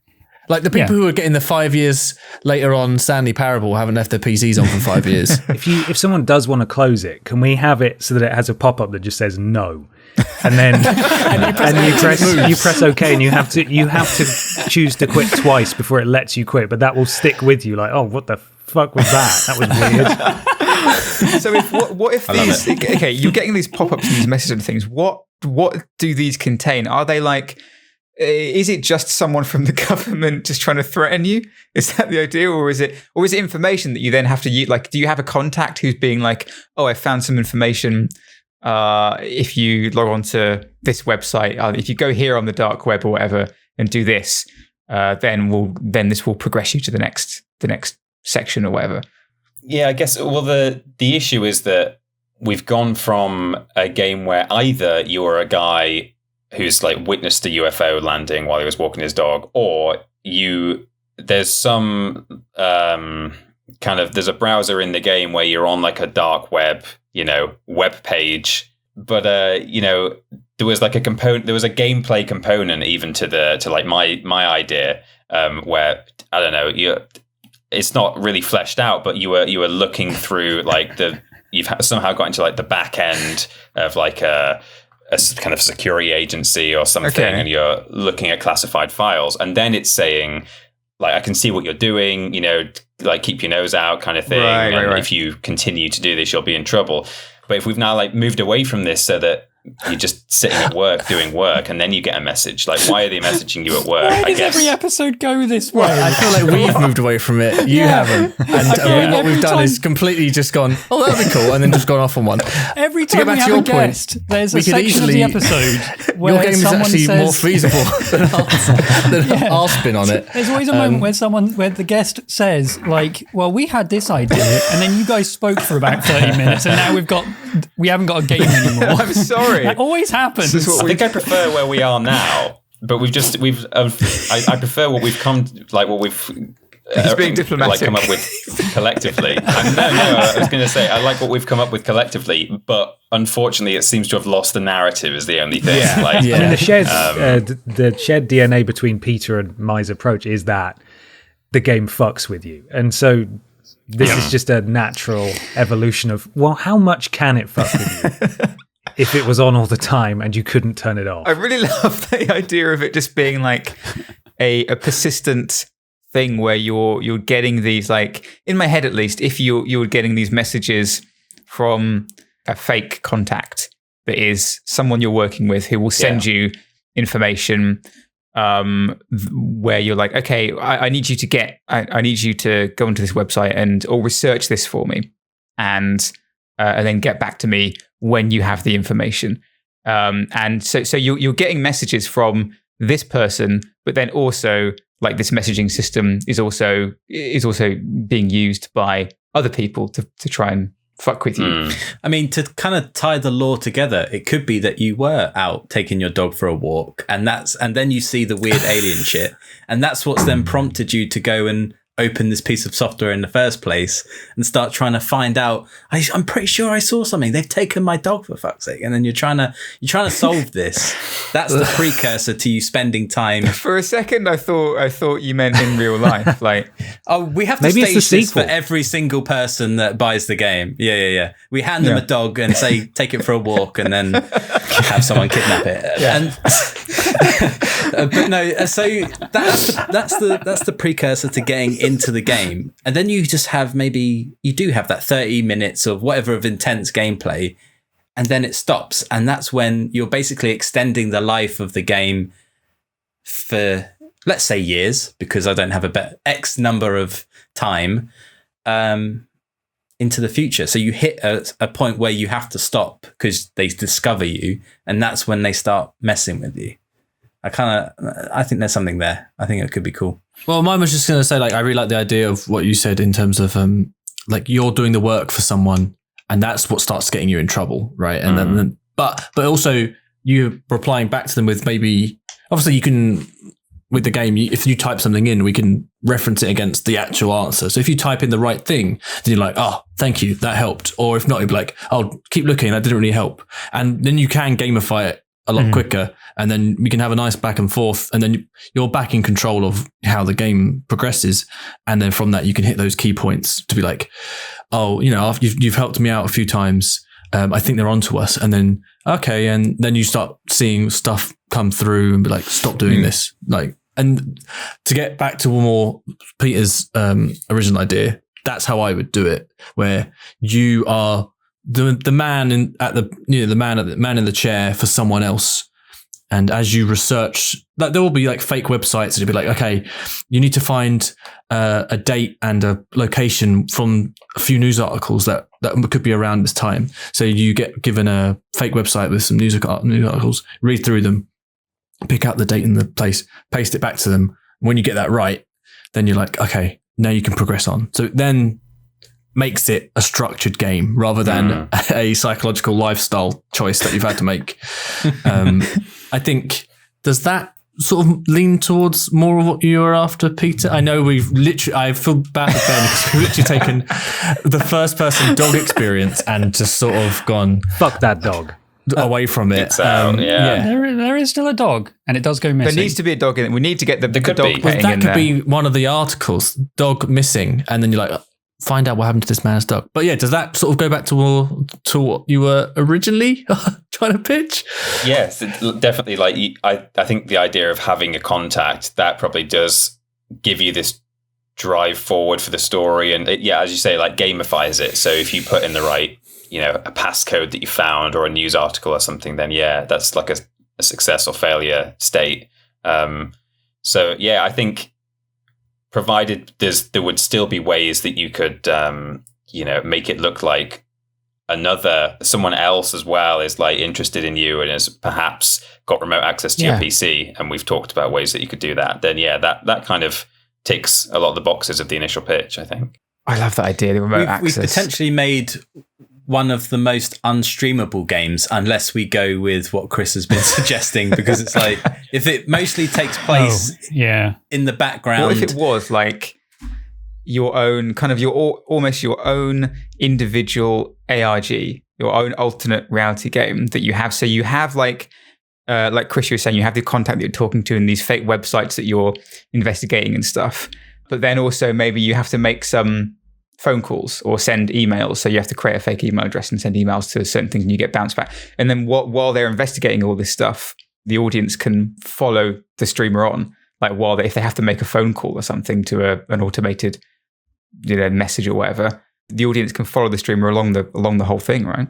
Like the people who are getting the 5 years later on Stanley Parable haven't left their PCs on for 5 years. If someone does want to close it, can we have it so that it has a pop-up that just says no? And then you press OK, and you have to choose to quit twice before it lets you quit, but that will stick with you. Like, oh, what the fuck was that? That was weird. So what if these? Okay, you're getting these pop-ups and these messages and things. What do these contain? Are they like? Is it just someone from the government just trying to threaten you? Is that the idea, or is it information that you then have to use? Like, do you have a contact who's being like, "Oh, I found some information. If you log on to this website, if you go here on the dark web or whatever and do this, then this will progress you to the next section or whatever." Yeah, I guess. Well, the issue is that we've gone from a game where either you're a guy who's like witnessed a UFO landing while he was walking his dog, or there's some there's a browser in the game where you're on like a dark web, web page, but there was like a component, there was a gameplay component even to like my idea, where I don't know, it's not really fleshed out, but you were looking through like you've somehow got into like the back end of like a kind of security agency or something, and you're looking at classified files, and then it's saying like, I can see what you're doing, like keep your nose out kind of thing. Right. If you continue to do this, you'll be in trouble. But if we've now like moved away from this so that you're just sitting at work doing work, and then you get a message. Like, why are they messaging you at work? Why does every episode go this way? I feel like we've moved away from it. You haven't. And what we've done is completely just gone, oh, that'd be cool, and then just gone off on one. Every time we have a guest, there's a section of the episode where your game is actually says, more feasible than our spin on it. There's always a moment where the guest says, like, well, we had this idea, and then you guys spoke for about 30 minutes, and now we haven't got a game anymore. I'm sorry. That always happens. I think I prefer where we are now, but I prefer what we've come, like what we've. He's being diplomatic. Like come up with collectively. No, I was going to say I like what we've come up with collectively, but unfortunately, it seems to have lost the narrative. Is the only thing. Yeah. Like, I mean, the shared DNA between Peter and Mai's approach is that the game fucks with you, and so this is just a natural evolution of, well, how much can it fuck with you if it was on all the time and you couldn't turn it off? I really love the idea of it just being like a persistent thing where you're getting these, like, in my head at least, if you're getting these messages from a fake contact that is someone you're working with who will send you information where you're like, okay, I need you to go onto this website or research this for me, and then get back to me when you have the information. And so you're getting messages from this person, but then also, like, this messaging system is also being used by other people to try and fuck with you. I mean, to kind of tie the lore together, it could be that you were out taking your dog for a walk, and then you see the weird alien shit, and that's what's then prompted you to go and open this piece of software in the first place and start trying to find out. I'm pretty sure I saw something. They've taken my dog, for fuck's sake. And then you're trying to solve this. That's the precursor to you spending time. For a second, I thought you meant in real life. Like, oh, we have to stage this for every single person that buys the game. Yeah. We hand them a dog and say, take it for a walk, and then have someone kidnap it. And but no, so that's the precursor to getting into the game, and then you just have you do have that 30 minutes of whatever of intense gameplay, and then it stops, and that's when you're basically extending the life of the game for, let's say, years, because I don't have X number of time into the future. So you hit a point where you have to stop because they discover you, and that's when they start messing with you. I think there's something there. I think it could be cool. Well, mine was just going to say, like, I really like the idea of what you said in terms of, like, you're doing the work for someone, and that's what starts getting you in trouble, right? And then, but also you replying back to them with maybe, obviously you can, with the game, if you type something in, we can reference it against the actual answer. So if you type in the right thing, then you're like, oh, thank you, that helped. Or if not, you'd be like, oh, keep looking, that didn't really help. And then you can gamify it a lot quicker, and then we can have a nice back and forth, and then you're back in control of how the game progresses, and then from that you can hit those key points to be like, oh, you've helped me out a few times, I think they're onto us, and then okay, and then you start seeing stuff come through and be like, stop doing this, like. And to get back to more Peter's original idea, that's how I would do it, where you are the man in the chair for someone else, and as you research, like, there will be like fake websites, and you'll be like, okay, you need to find a date and a location from a few news articles that could be around this time. So you get given a fake website with some news articles, read through them, pick out the date and the place, paste it back to them. When you get that right, then you're like, okay, now you can progress on. So then makes it a structured game rather than a psychological lifestyle choice that you've had to make. I think, does that sort of lean towards more of what you were after, Peter? I know I feel bad for Ben because we've literally taken the first person dog experience and just sort of gone, fuck that dog, away from it. There is still a dog, and it does go missing. There needs to be a dog in it. We need to get the dog petting that in could there. be one of the articles, dog missing, and then you're like, find out what happened to this man's dog. But yeah, does that sort of go back to what you were originally trying to pitch? Yes, definitely. Like, I think the idea of having a contact, that probably does give you this drive forward for the story, and as you say, like, gamifies it. So if you put in the right a passcode that you found or a news article or something, then that's like a success or failure state. So I think provided there would still be ways that you could make it look like someone else as well is like interested in you and has perhaps got remote access to your PC, and we've talked about ways that you could do that, then that kind of ticks a lot of the boxes of the initial pitch, I think. I love that idea, the remote access. We've potentially made one of the most unstreamable games, unless we go with what Chris has been suggesting, because it's like, if it mostly takes place in the background. What if it was like your own kind of almost your own individual ARG, your own alternate reality game that you have? So you have like Chris, you were saying, you have the contact that you're talking to and these fake websites that you're investigating and stuff. But then also maybe you have to make some phone calls or send emails. So you have to create a fake email address and send emails to certain things and you get bounced back. And then while they're investigating all this stuff, the audience can follow the streamer on, like if they have to make a phone call or something to an automated message or whatever, the audience can follow the streamer along the whole thing, right?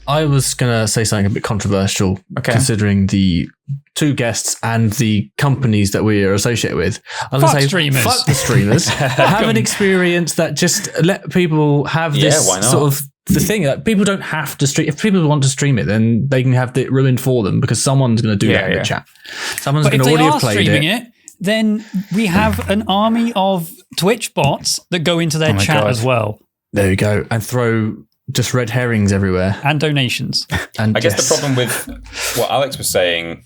I was going to say something a bit controversial, considering the two guests and the companies that we are associated with. I was going to say, streamers. Fuck the streamers. Have an experience that just let people have this sort of the thing. That people don't have to stream. If people want to stream it, then they can have it ruined for them because someone's going to do that in the chat. Someone's going to already have played it. Then we have an army of Twitch bots that go into their chat as well. There you go. And throw just red herrings everywhere. And donations. And I guess the problem with what Alex was saying,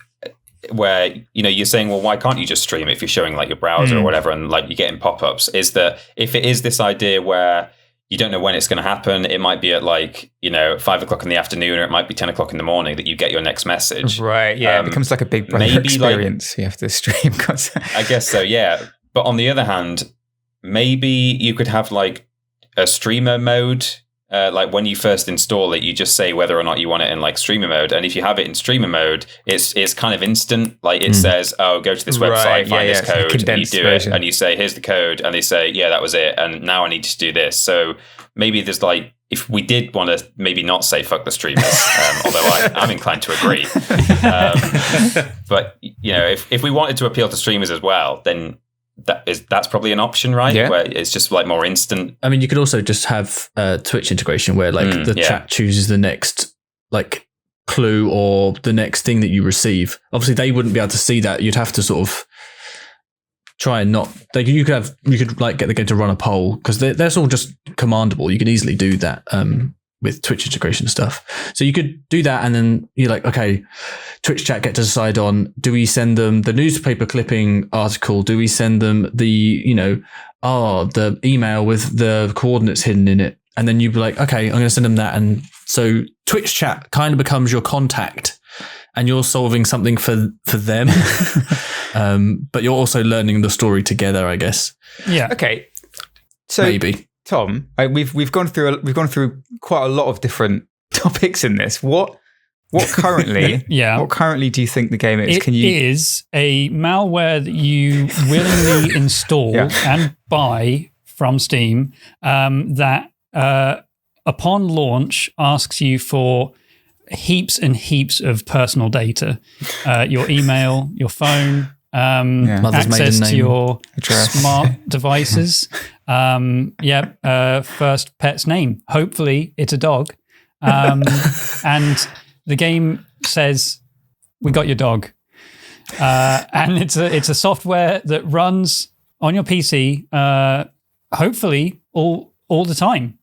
where, you're saying, well, why can't you just stream it if you're showing like your browser or whatever, and like you're getting pop-ups, is that if it is this idea where you don't know when it's going to happen, it might be at 5 o'clock in the afternoon, or it might be 10 o'clock in the morning that you get your next message. Right, yeah. It becomes like a big brother experience. You have to stream constantly. I guess so, yeah. But on the other hand, maybe you could have like a streamer mode. Like when you first install it, you just say whether or not you want it in like streamer mode. And if you have it in streamer mode, it's kind of instant. Like it says, go to this website, find this code, and you do it, and you say, here's the code. And they say, that was it. And now I need to do this. So maybe there's like, if we did want to maybe not say fuck the streamers, although I'm inclined to agree. But, if we wanted to appeal to streamers as well, then that's probably an option, right? Yeah. Where it's just like more instant. I mean, you could also just have Twitch integration where like the chat chooses the next like clue or the next thing that you receive. Obviously, they wouldn't be able to see that. You'd have to sort of try and not. You could like get the game to run a poll because they're all just commandable. You can easily do that with Twitch integration stuff. So you could do that, and then you're like, okay, Twitch chat get to decide on, do we send them the newspaper clipping article? Do we send them the, the email with the coordinates hidden in it? And then you'd be like, okay, I'm going to send them that. And so Twitch chat kind of becomes your contact and you're solving something for them. But you're also learning the story together, I guess. Yeah. Okay. So maybe. Tom, we've gone through quite a lot of different topics in this. What currently? What currently do you think the game is? It is a malware that you willingly install and buy from Steam that upon launch asks you for heaps and heaps of personal data, your email, your phone. Access to your smart devices. First pet's name. Hopefully it's a dog. And the game says, we got your dog. And it's a software that runs on your PC, hopefully all the time.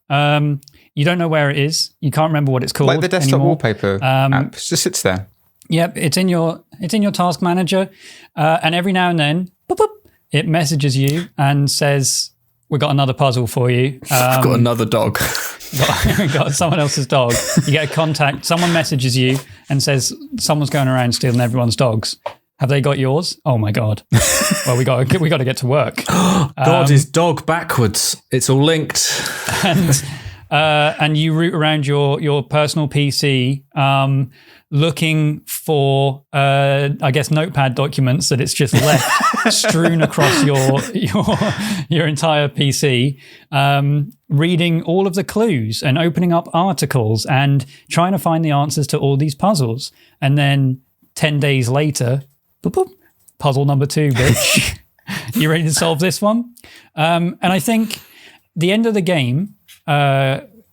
You don't know where it is. You can't remember what it's called. Like the desktop anymore. wallpaper app just sits there. Yep, it's in your task manager, and every now and then, boop, boop, it messages you and says, "We got another puzzle for you. I've got another dog. got someone else's dog." You get a contact. Someone messages you and says, "Someone's going around stealing everyone's dogs. Have they got yours? Oh my god! Well, we got to get to work." God is dog backwards. It's all linked. And you root around your personal PC. looking for, I guess, notepad documents that it's just left strewn across your entire PC, reading all of the clues and opening up articles and trying to find the answers to all these puzzles. And then 10 days later, boop, boop, puzzle number 2, bitch. You ready to solve this one? And I think the end of the game,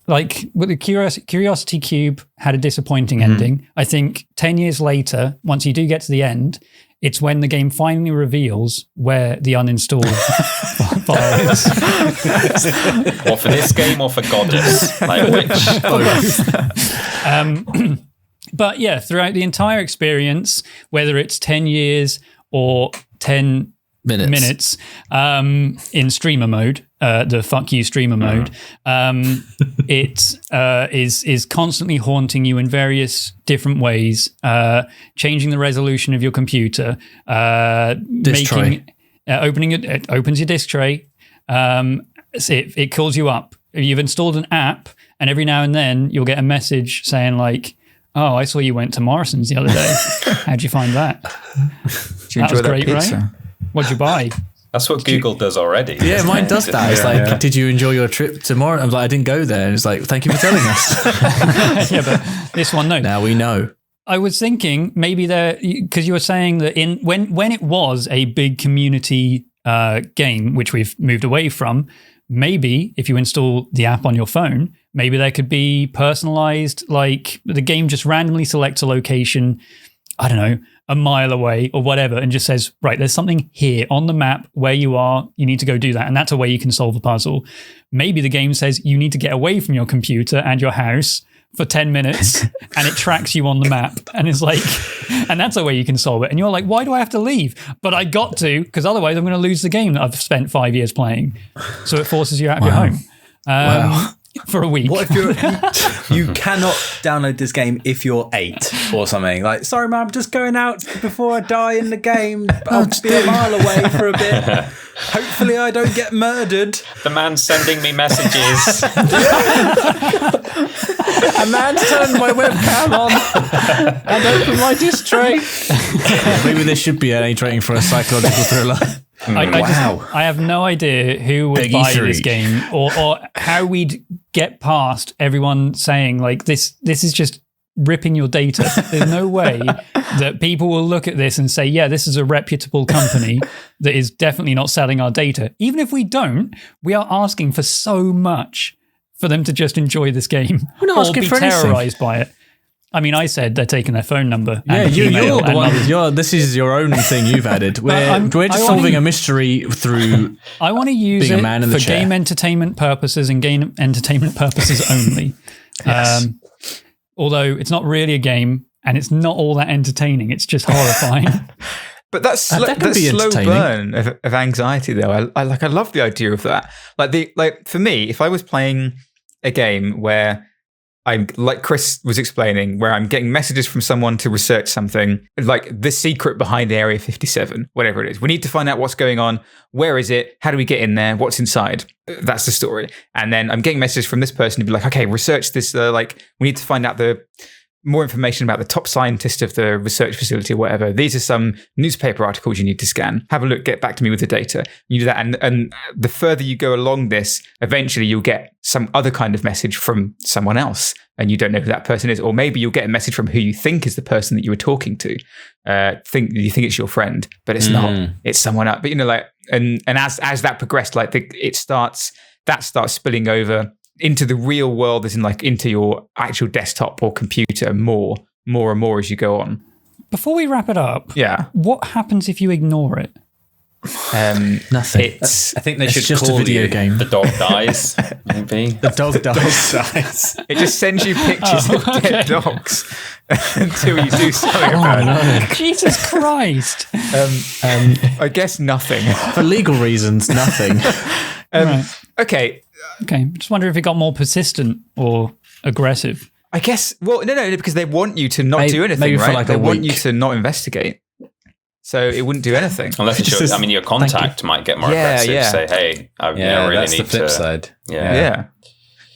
like with the Curiosity Cube had a disappointing ending. I think 10 years later, once you do get to the end, it's when the game finally reveals where the uninstall file is. Or for this game or for Goddess? Like which? But yeah, throughout the entire experience, whether it's 10 years or 10 minutes in streamer mode, the fuck you streamer mode, it is constantly haunting you in various different ways, changing the resolution of your computer, opening it opens your disk tray, it calls you up. You've installed an app, and every now and then you'll get a message saying like, "Oh, I saw you went to Morrison's the other day. How'd you find that? Did you enjoy that great, pizza? Right? What'd you buy?" That's what Google does already. Yeah, mine does that. It's like, yeah. Did you enjoy your trip tomorrow? I'm like, I didn't go there. And it's like, thank you for telling us. Yeah, but this one, no. Now we know. I was thinking maybe because you were saying that when it was a big community game, which we've moved away from, maybe if you install the app on your phone, maybe there could be personalized, like the game just randomly selects a location, I don't know, a mile away or whatever, and just says, right, there's something here on the map where you are, you need to go do that. And that's a way you can solve a puzzle. Maybe the game says you need to get away from your computer and your house for 10 minutes and it tracks you on the map and it's like, and that's a way you can solve it. And you're like, why do I have to leave? But I got to, because otherwise I'm going to lose the game that I've spent 5 years playing. So it forces you out of your home. For a week. What if you cannot download this game if you're 8 or something? Like, sorry, man, I'm just going out before I die in the game. I'll be a mile away for a bit. Hopefully I don't get murdered. The man's sending me messages. A man's turned my webcam on and opened my disk tray. Maybe there should be an age rating for a psychological thriller. I have no idea who would buy this game or how we'd get past everyone saying like this is just ripping your data. There's no way that people will look at this and say, yeah, this is a reputable company that is definitely not selling our data. Even if we don't, we are asking for so much for them to just enjoy this game. We're not asking for anything. Terrorized by it. I mean, I said they're taking their phone number. Yeah, and you're email the one. This is your own thing you've added. We're just solving a mystery through. I want to use being it a man in the for chair. game entertainment purposes and game entertainment purposes only. Yes. Although it's not really a game and it's not all that entertaining. It's just horrifying. But that's that can be slow entertaining. burn of anxiety, though. I love the idea of that. Like for me, if I was playing a game where I'm like Chris was explaining, where I'm getting messages from someone to research something, like the secret behind Area 57, whatever it is. We need to find out what's going on. Where is it? How do we get in there? What's inside? That's the story. And then I'm getting messages from this person to be like, okay, research this. We need to find out more information about the top scientist of the research facility or whatever. These are some newspaper articles you need to scan. Have a look, get back to me with the data. You do that. And the further you go along this, eventually you'll get some other kind of message from someone else and you don't know who that person is. Or maybe you'll get a message from who you think is the person that you were talking to. You think it's your friend, but it's not. It's someone else. But and as that progressed, it starts spilling over into the real world, as in into your actual desktop or computer more and more as you go on. Before we wrap it up, yeah, what happens if you ignore it? Nothing. I think they should just call a video you. game. The dog dies, maybe. The dog dies. It just sends you pictures of dead dogs until you do something about it. Jesus Christ. I guess nothing. For legal reasons, nothing. Right. Okay. Just wonder if it got more persistent or aggressive. I guess. Well, no, because they want you to not do anything, maybe for right? They want you to not investigate. So it wouldn't do anything. Unless it's your contact might get more aggressive. Yeah. Say, hey, I really that's need the flip to. side. Yeah.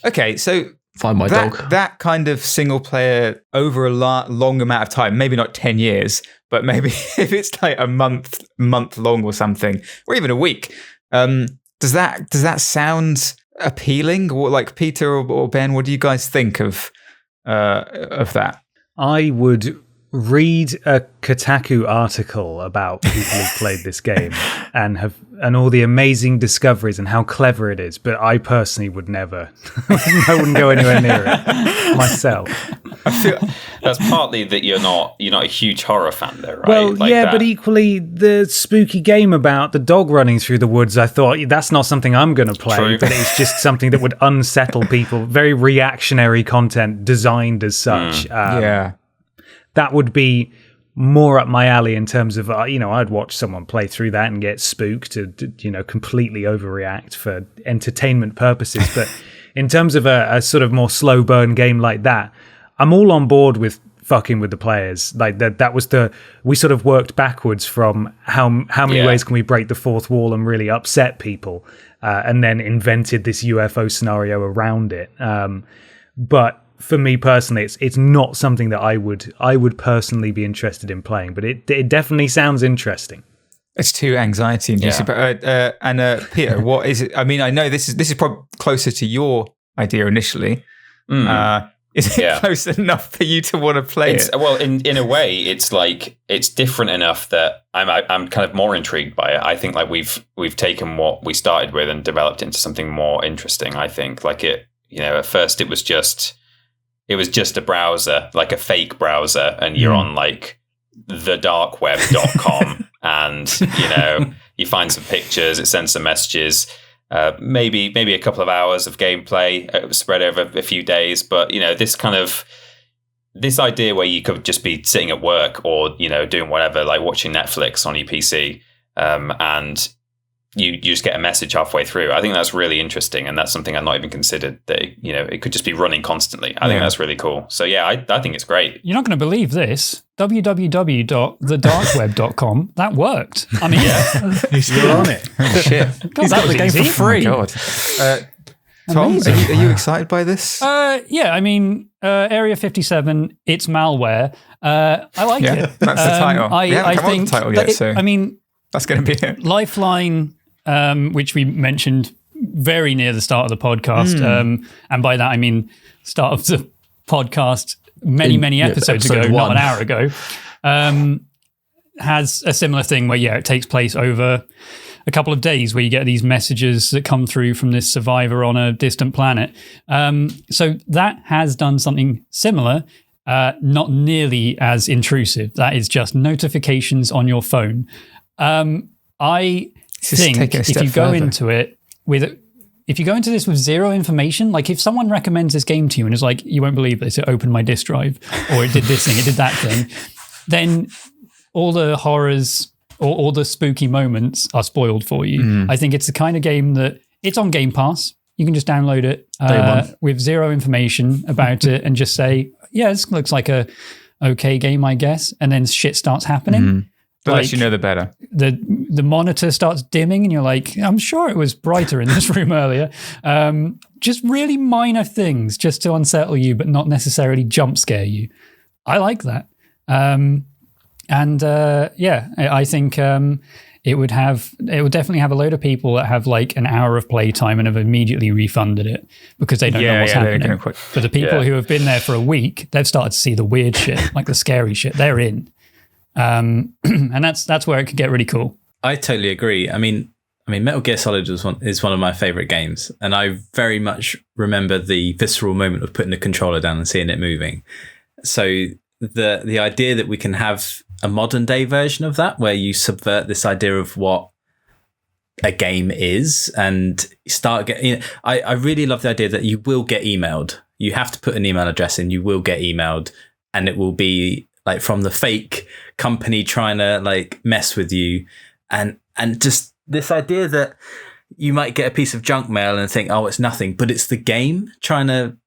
Okay, so find my dog. That kind of single player over a long amount of time, maybe not 10 years, but maybe if it's like a month long or something, or even a week, does that sound appealing? Or like Peter or Ben, what do you guys think of that? I would read a Kotaku article about people who've played this game and all the amazing discoveries and how clever it is, but I personally would never. I wouldn't go anywhere near it myself. I feel that's partly that you're not a huge horror fan, though, right? Well, yeah, but equally the spooky game about the dog running through the woods, I thought that's not something I'm going to play. True. But it's just something that would unsettle people. Very reactionary content designed as such. Yeah. That would be more up my alley in terms of, I'd watch someone play through that and get spooked to completely overreact for entertainment purposes. But in terms of a sort of more slow burn game like that, I'm all on board with fucking with the players. Like that was we sort of worked backwards from how many ways can we break the fourth wall and really upset people, and then invented this UFO scenario around it. But for me personally, it's not something that I would personally be interested in playing, but it definitely sounds interesting. It's too anxiety inducing. Yeah. And Peter, what is it? I mean, I know this is probably closer to your idea initially. Is it close enough for you to want to play it? Well, in a way, it's like it's different enough that I'm kind of more intrigued by it. I think like we've taken what we started with and developed into something more interesting. I think like it. At first it was just a browser, like a fake browser, and you're on like thedarkweb.com and you find some pictures, it sends some messages, maybe a couple of hours of gameplay spread over a few days. But this idea where you could just be sitting at work or doing whatever, like watching Netflix on your PC, and you just get a message halfway through. I think that's really interesting, and that's something I've not even considered, that it could just be running constantly. I think that's really cool. So yeah, I think it's great. You're not going to believe this. www.thedarkweb.com. That worked. I mean, you're on it. Shit. God, that was the game for free. Oh God. Tom, are you excited by this? Yeah, I mean, Area 57, it's malware. I like it. That's the title. I think the title yet, so I mean, that's going to be it. Lifeline, which we mentioned very near the start of the podcast, and by that I mean start of the podcast many episodes ago, not an hour ago, has a similar thing where it takes place over a couple of days, where you get these messages that come through from this survivor on a distant planet. So that has done something similar, not nearly as intrusive. That is just notifications on your phone. I think if you go into it if you go into this with zero information, like if someone recommends this game to you and is like, you won't believe this, it opened my disk drive, or it did this thing, it did that thing, then all the horrors or all the spooky moments are spoiled for you. I think it's the kind of game that it's on Game Pass. You can just download it with zero information about it and just say, yeah, this looks like a okay game, I guess. And then shit starts happening. The less you know, the better. The monitor starts dimming and you're like, I'm sure it was brighter in this room earlier. Just really minor things just to unsettle you, but not necessarily jump scare you. I like that. I think it would definitely have a load of people that have like an hour of playtime and have immediately refunded it because they don't know what's happening. But the people who have been there for a week, they've started to see the weird shit, like the scary shit. They're in. And that's where it could get really cool. I totally agree. I mean, Metal Gear Solid is one of my favorite games, and I very much remember the visceral moment of putting the controller down and seeing it moving. So the idea that we can have a modern day version of that, where you subvert this idea of what a game is and start getting. I really love the idea that you will get emailed. You have to put an email address in. You will get emailed, and it will be like from the fake company trying to like mess with you, and just this idea that you might get a piece of junk mail and think, oh, it's nothing, but it's the game trying to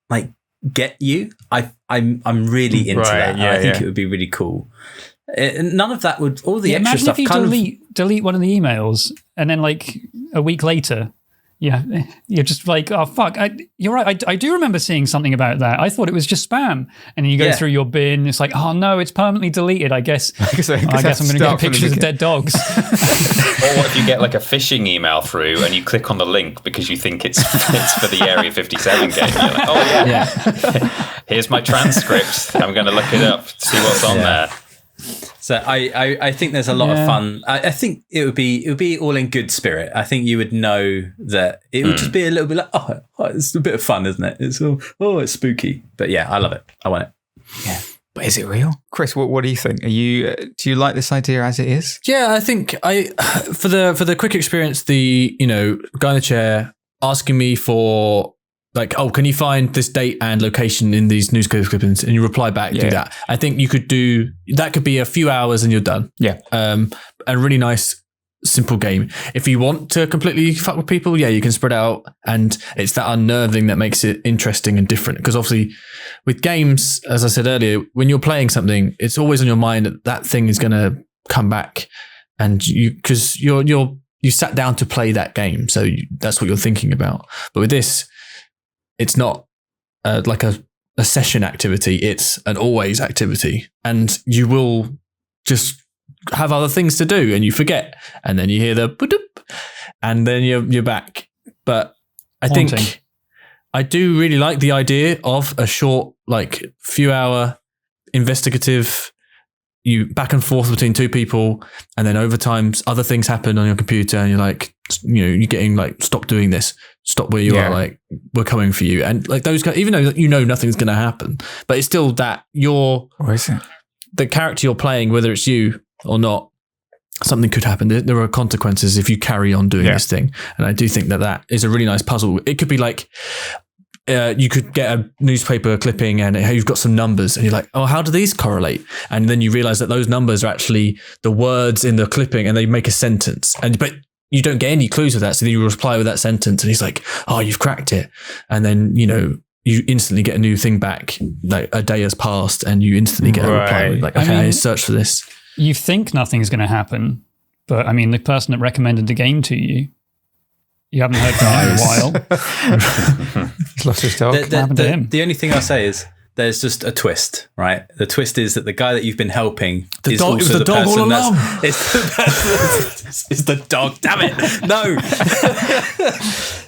like get you. I'm really into that. I think it would be really cool. None of that would all the extra stuff. Imagine if you delete one of the emails and then like a week later Yeah, you're just like, oh, fuck. You're right. I do remember seeing something about that. I thought it was just spam. And then you go through your bin. It's like, oh, no, it's permanently deleted. I guess I'm going to get pictures of dead dogs. Or what if you get like a phishing email through and you click on the link because you think it's for the Area 57 game. You're like, oh, yeah. Here's my transcript. I'm going to look it up, see what's on there. So I think there's a lot of fun. I think it would be all in good spirit. I think you would know that it would just be a little bit like, oh, it's a bit of fun, isn't it? It's it's spooky. But yeah, I love it. I want it. Yeah. But is it real? Chris, what do you think? Do you like this idea as it is? Yeah, I think for the quick experience, the guy in the chair asking me for like, oh, can you find this date and location in these newspaper clippings? And you reply back, do that. I think you could do that. Could be a few hours and you're done. Yeah. A really nice, simple game. If you want to completely fuck with people, you can spread out, and it's that unnerving that makes it interesting and different. Because obviously, with games, as I said earlier, when you're playing something, it's always on your mind that thing is going to come back, and you sat down to play that game, so that's what you're thinking about. But with this, it's not like a session activity. It's an always activity, and you will just have other things to do, and you forget, and then you hear the ba-doop, and then you're back. But I think I do really like the idea of a short, like few hour investigative. You back and forth between two people, and then over time, other things happen on your computer, and you're like, you're getting like, stop doing this, stop where you are, like, we're coming for you, and like those guys, even though nothing's going to happen, but it's still that the character you're playing, whether it's you or not, something could happen. There are consequences if you carry on doing this thing, and I do think that is a really nice puzzle. It could be like, you could get a newspaper clipping and you've got some numbers and you're like, oh, how do these correlate? And then you realize that those numbers are actually the words in the clipping and they make a sentence. But you don't get any clues of that. So then you reply with that sentence and he's like, oh, you've cracked it. And then, you instantly get a new thing back. Like a day has passed and you instantly get a reply with like, okay, I search for this. You think nothing's going to happen, but I mean, the person that recommended the game to you, you haven't heard from him in a while. He's lost his dog. What happened to him? The only thing I'll say is there's just a twist, right? The twist is that the guy that you've been helping is also the dog all along. It's the dog. Damn it! No,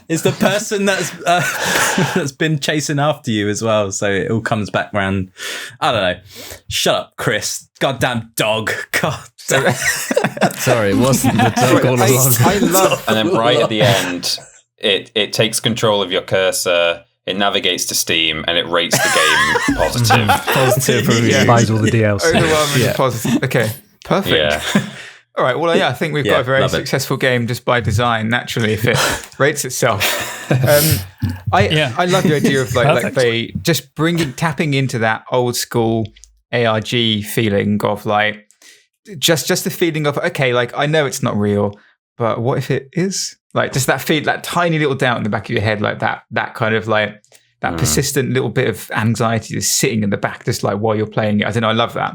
it's the person that's been chasing after you as well. So it all comes back round. I don't know. Shut up, Chris. Goddamn dog. God. Sorry, it wasn't the dog all along. I love. And then right at the end, it takes control of your cursor. It navigates to Steam and it rates the game positive. Positive. Buys all the DLC. Overwhelmingly positive. Okay, perfect. Yeah. All right. Well, I think we've got a very successful game just by design. Naturally, if it rates itself. I love the idea of like they just tapping into that old school ARG feeling of like just the feeling of, okay, like I know it's not real, but what if it is? Like just that tiny little doubt in the back of your head, like that kind of like that persistent little bit of anxiety just sitting in the back, just like while you're playing it. I don't know. I love that.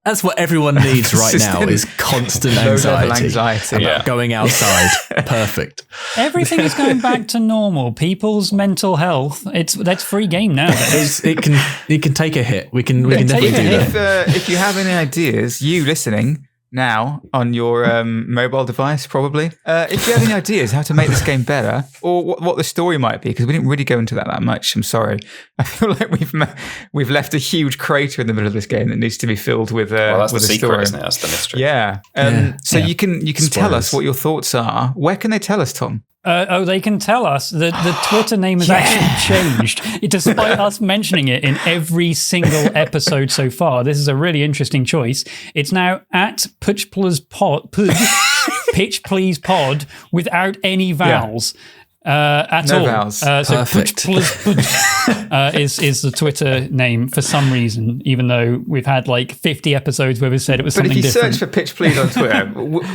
That's what everyone needs right now is constant anxiety about going outside. Perfect. Everything is going back to normal. People's mental health. That's free game now. It can take a hit. We can definitely do that. If you have any ideas, you listening now on your mobile device, probably. If you have any ideas how to make this game better, or what the story might be, because we didn't really go into that much. I'm sorry. I feel like we've left a huge crater in the middle of this game that needs to be filled with that's with the a secret, story. Isn't it? That's the mystery. Yeah. So you can tell us what your thoughts are. Where can they tell us, Tom? They can tell us. The Twitter name has actually changed, despite us mentioning it in every single episode so far. This is a really interesting choice. It's now at Pitch Please Pod without any vowels. At no all. vowels. So Pitch is the Twitter name for some reason, even though we've had like 50 episodes where we said it was something different. But if you search for Pitch Please on Twitter,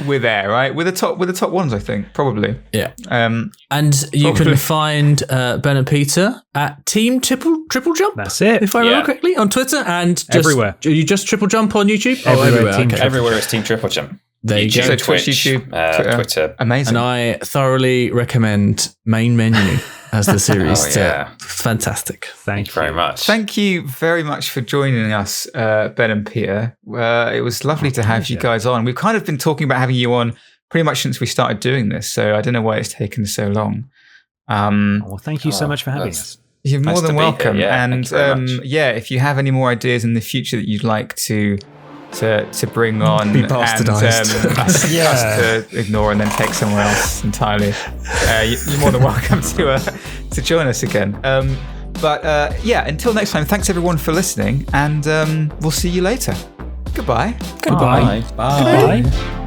we're there, right? We're the top ones, I think, probably. Yeah. And you can find Ben and Peter at Team Triple Jump. That's it. If I remember correctly, on Twitter and everywhere. You just Triple Jump on YouTube? Everywhere. Everywhere is Team Triple Jump. There you go. So Twitch, YouTube, Twitter. Amazing. And I thoroughly recommend Main Menu as the series. Fantastic. Thank you very much. Thank you very much for joining us, Ben and Peter. It was lovely to have you guys on. We've kind of been talking about having you on pretty much since we started doing this, so I don't know why it's taken so long. Well, thank you so much for having us. You're more than welcome. And if you have any more ideas in the future that you'd like to bring on, be bastardized, and us to ignore and then take somewhere else entirely, you're more than welcome to join us again. Until next time, thanks everyone for listening, and we'll see you later. Goodbye. Goodbye. Bye. Goodbye.